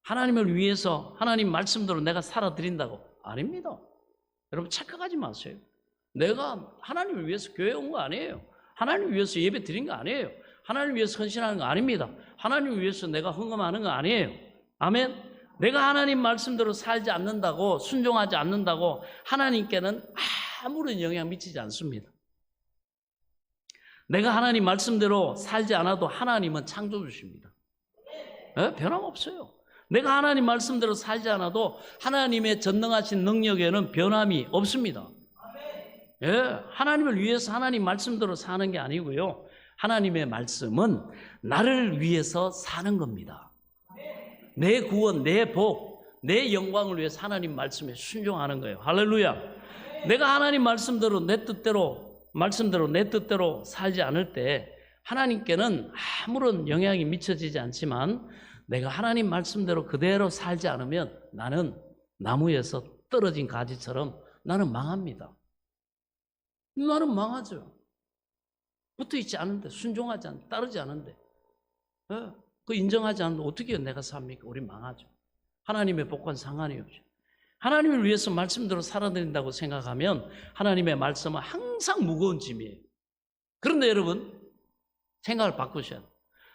하나님을 위해서 하나님 말씀대로 내가 살아드린다고. 아닙니다. 여러분, 착각하지 마세요. 내가 하나님을 위해서 교회 온 거 아니에요. 하나님을 위해서 예배 드린 거 아니에요. 하나님을 위해서 헌신하는 거 아닙니다. 하나님을 위해서 내가 헌금하는 거 아니에요. 아멘. 내가 하나님 말씀대로 살지 않는다고, 순종하지 않는다고 하나님께는 아무런 영향 미치지 않습니다. 내가 하나님 말씀대로 살지 않아도 하나님은 창조주십니다. 변함없어요. 내가 하나님 말씀대로 살지 않아도 하나님의 전능하신 능력에는 변함이 없습니다. 하나님을 위해서 하나님 말씀대로 사는 게 아니고요. 하나님의 말씀은 나를 위해서 사는 겁니다. 내 구원, 내 복, 내 영광을 위해서 하나님 말씀에 순종하는 거예요. 할렐루야. 내가 하나님 말씀대로 내 뜻대로 살지 않을 때 하나님께는 아무런 영향이 미쳐지지 않지만 내가 하나님 말씀대로 그대로 살지 않으면 나는 나무에서 떨어진 가지처럼 나는 망합니다. 나는 망하죠. 붙어있지 않은데, 순종하지 않는데, 따르지 않은데, 그 인정하지 않는데 어떻게 내가 삽니까? 우리 망하죠. 하나님의 복과는 상관이 없죠. 하나님을 위해서 말씀대로 살아드린다고 생각하면 하나님의 말씀은 항상 무거운 짐이에요. 그런데 여러분, 생각을 바꾸셔야 돼요.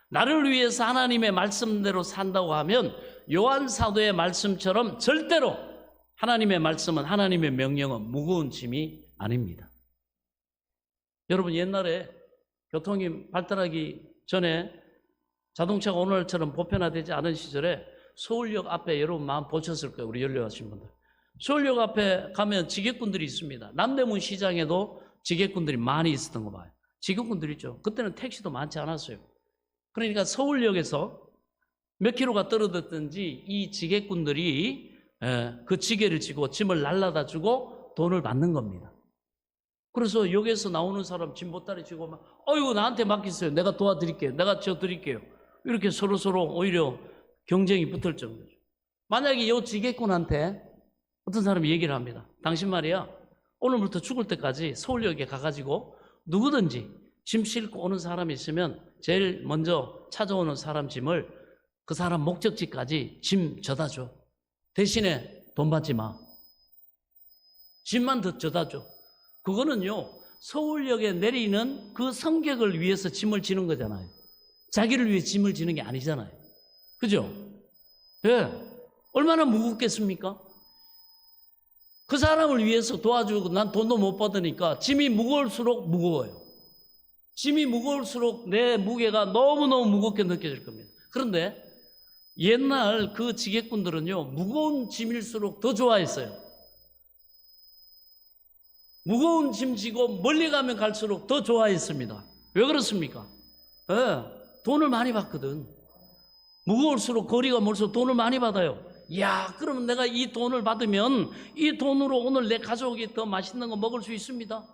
나를 위해서 하나님의 말씀대로 산다고 하면 요한 사도의 말씀처럼 절대로 하나님의 말씀은, 하나님의 명령은 무거운 짐이 아닙니다. 여러분, 옛날에 교통이 발달하기 전에 자동차가 오늘처럼 보편화되지 않은 시절에 서울역 앞에 여러분 마음 보셨을 거예요. 우리 연료하신 분들. 서울역 앞에 가면 지게꾼들이 있습니다. 남대문 시장에도 지게꾼들이 많이 있었던 거 봐요. 지게꾼들 있죠. 그때는 택시도 많지 않았어요. 그러니까 서울역에서 몇 킬로가 떨어졌든지 이 지게꾼들이 그 지게를 지고 짐을 날라다 주고 돈을 받는 겁니다. 그래서 역에서 나오는 사람 짐 보따리 지고 막, 어이구, 나한테 맡기세요. 내가 도와드릴게요. 내가 지어드릴게요. 이렇게 서로서로 오히려 경쟁이 붙을 정도죠. 만약에 이 지게꾼한테 어떤 사람이 얘기를 합니다. 당신 말이야, 오늘부터 죽을 때까지 서울역에 가가지고 누구든지 짐 싣고 오는 사람이 있으면 제일 먼저 찾아오는 사람 짐을 그 사람 목적지까지 짐 져다 줘. 대신에 돈 받지 마. 짐만 더 져다 줘. 그거는요, 서울역에 내리는 그 승객을 위해서 짐을 지는 거잖아요. 자기를 위해 짐을 지는 게 아니잖아요. 그죠? 얼마나 무겁겠습니까? 그 사람을 위해서 도와주고 난 돈도 못 받으니까 짐이 무거울수록 무거워요. 짐이 무거울수록 내 무게가 너무너무 무겁게 느껴질 겁니다. 그런데 옛날 그 지게꾼들은요, 무거운 짐일수록 더 좋아했어요. 무거운 짐 지고 멀리 가면 갈수록 더 좋아했습니다. 왜 그렇습니까? 돈을 많이 받거든. 무거울수록 거리가 멀수록 돈을 많이 받아요. 이야, 그러면 내가 이 돈을 받으면 이 돈으로 오늘 내 가족이 더 맛있는 거 먹을 수 있습니다.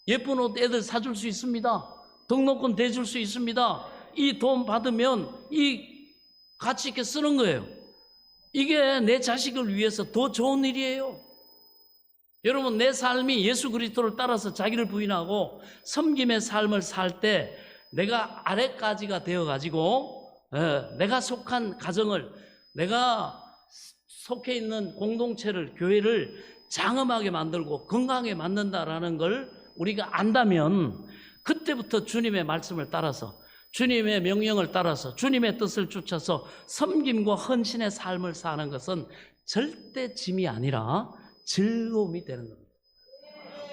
예쁜 옷 애들 사줄 수 있습니다. 등록금 대줄 수 있습니다. 이 돈 받으면 이 가치 있게 쓰는 거예요. 이게 내 자식을 위해서 더 좋은 일이에요. 여러분, 내 삶이 예수 그리스도를 따라서 자기를 부인하고 섬김의 삶을 살 때 내가 아래까지가 되어가지고 내가 속한 가정을, 내가 속해 있는 공동체를, 교회를 장엄하게 만들고 건강하게 만든다라는 걸 우리가 안다면 그때부터 주님의 말씀을 따라서, 주님의 명령을 따라서, 주님의 뜻을 쫓아서 섬김과 헌신의 삶을 사는 것은 절대 짐이 아니라 즐거움이 되는 겁니다.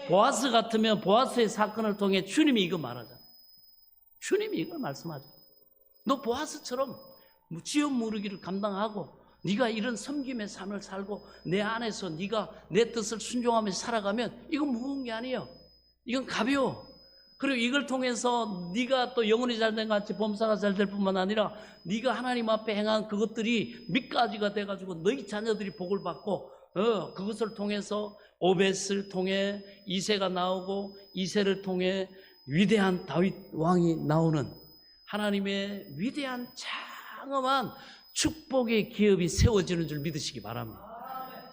보아스 같으면 보아스의 사건을 통해 주님이 이거 말하잖아요. 주님이 이걸 말씀하죠. 너 보아스처럼 지업 무르기를 감당하고 네가 이런 섬김의 삶을 살고 내 안에서 네가 내 뜻을 순종하면서 살아가면 이건 무거운 게 아니에요. 이건 가벼워. 그리고 이걸 통해서 네가 또 영혼이 잘된 같이 범사가 잘 될 뿐만 아니라 네가 하나님 앞에 행한 그것들이 밑가지가 돼가지고 너희 자녀들이 복을 받고 그것을 통해서 오벳을 통해 이새가 나오고 이새를 통해 위대한 다윗 왕이 나오는 하나님의 위대한 장엄한 축복의 기업이 세워지는 줄 믿으시기 바랍니다.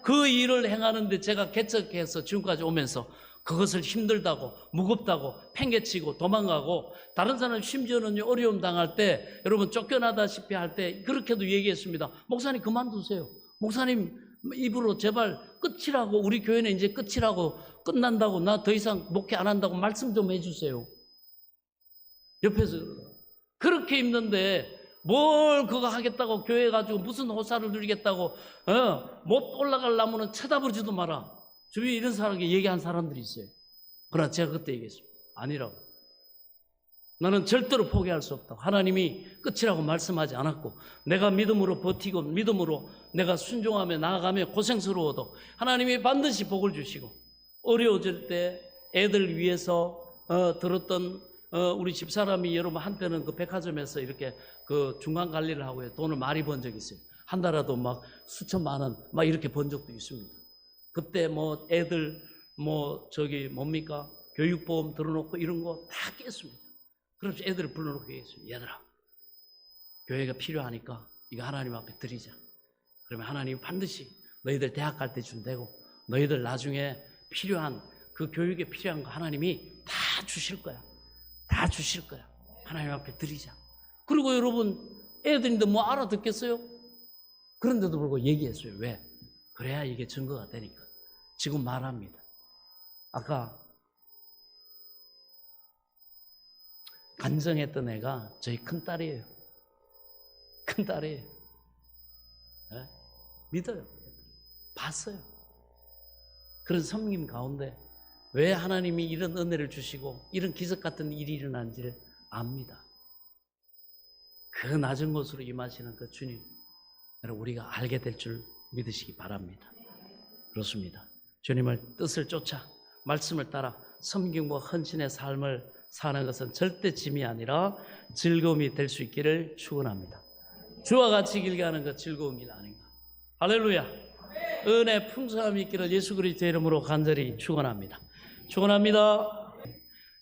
그 일을 행하는데 제가 개척해서 지금까지 오면서 그것을 힘들다고 무겁다고 팽개치고 도망가고 다른 사람 심지어는 어려움 당할 때 여러분 쫓겨나다시피 할 때 그렇게도 얘기했습니다. 목사님 그만두세요. 목사님 입으로 제발 끝이라고, 우리 교회는 이제 끝이라고, 끝난다고, 나 더 이상 목회 안 한다고 말씀 좀 해주세요. 옆에서 그렇게 힘든데 뭘 그거 하겠다고 교회 가지고 무슨 호사를 누리겠다고 못 올라갈 나무는 쳐다보지도 마라. 주위에 이런 사람에게 얘기한 사람들이 있어요. 그러나 제가 그때 얘기했습니다. 아니라고. 나는 절대로 포기할 수 없다. 하나님이 끝이라고 말씀하지 않았고 내가 믿음으로 버티고 믿음으로 내가 순종하며 나아가며 고생스러워도 하나님이 반드시 복을 주시고 어려워질 때 애들 위해서 들었던 우리 집사람이 여러분 한때는 그 백화점에서 이렇게 그 중간 관리를 하고 돈을 많이 번 적이 있어요. 한 달에도 막 수천만 원 막 이렇게 번 적도 있습니다. 그때 뭐 애들 뭡니까 교육보험 들어놓고 이런 거 다 깼습니다. 그래서 애들을 불러놓고 얘기했습니다. 얘들아, 교회가 필요하니까 이거 하나님 앞에 드리자. 그러면 하나님이 반드시 너희들 대학 갈 때 준대고 너희들 나중에 필요한 그 교육에 필요한 거 하나님이 다 주실 거야. 다 주실 거야. 하나님 앞에 드리자. 그리고 여러분 애들인데 뭐 알아듣겠어요? 그런데도 불구하고 얘기했어요. 왜? 그래야 이게 증거가 되니까. 지금 말합니다. 아까 간증했던 애가 저희 큰딸이에요. 큰딸이에요. 네? 믿어요. 봤어요. 그런 섬김 가운데 왜 하나님이 이런 은혜를 주시고 이런 기적 같은 일이 일어난지를 압니다. 그 낮은 곳으로 임하시는 그 주님, 여러분 우리가 알게 될 줄 믿으시기 바랍니다. 그렇습니다. 주님을 뜻을 쫓아 말씀을 따라 섬김과 헌신의 삶을 사는 것은 절대 짐이 아니라 즐거움이 될 수 있기를 축원합니다. 주와 같이 길게 하는 것 즐거움이 아닌가. 할렐루야. 은혜 풍성함이 있기를 예수 그리스도의 이름으로 간절히 축원합니다. 축원합니다.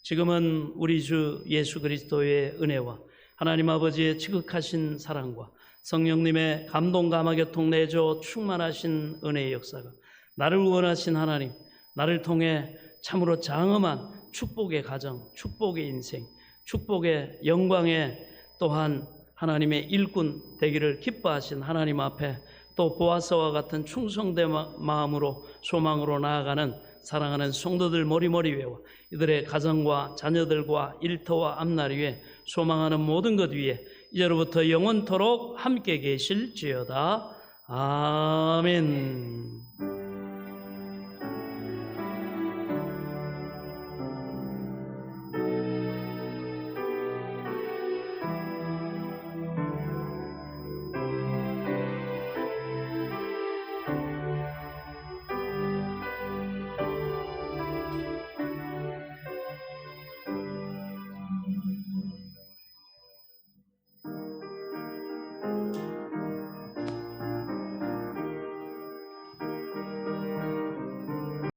지금은 우리 주 예수 그리스도의 은혜와 하나님 아버지의 지극하신 사랑과 성령님의 감동 감화 교통 내줘 충만하신 은혜의 역사가 나를 원하신 하나님, 나를 통해 참으로 장엄한 축복의 가정, 축복의 인생, 축복의 영광의 또한 하나님의 일꾼 되기를 기뻐하신 하나님 앞에 또 보아스와 같은 충성된 마음으로 소망으로 나아가는 사랑하는 성도들 머리머리 위에와 이들의 가정과 자녀들과 일터와 앞날 위에 소망하는 모든 것 위에 이제로부터 영원토록 함께 계실지어다. 아멘.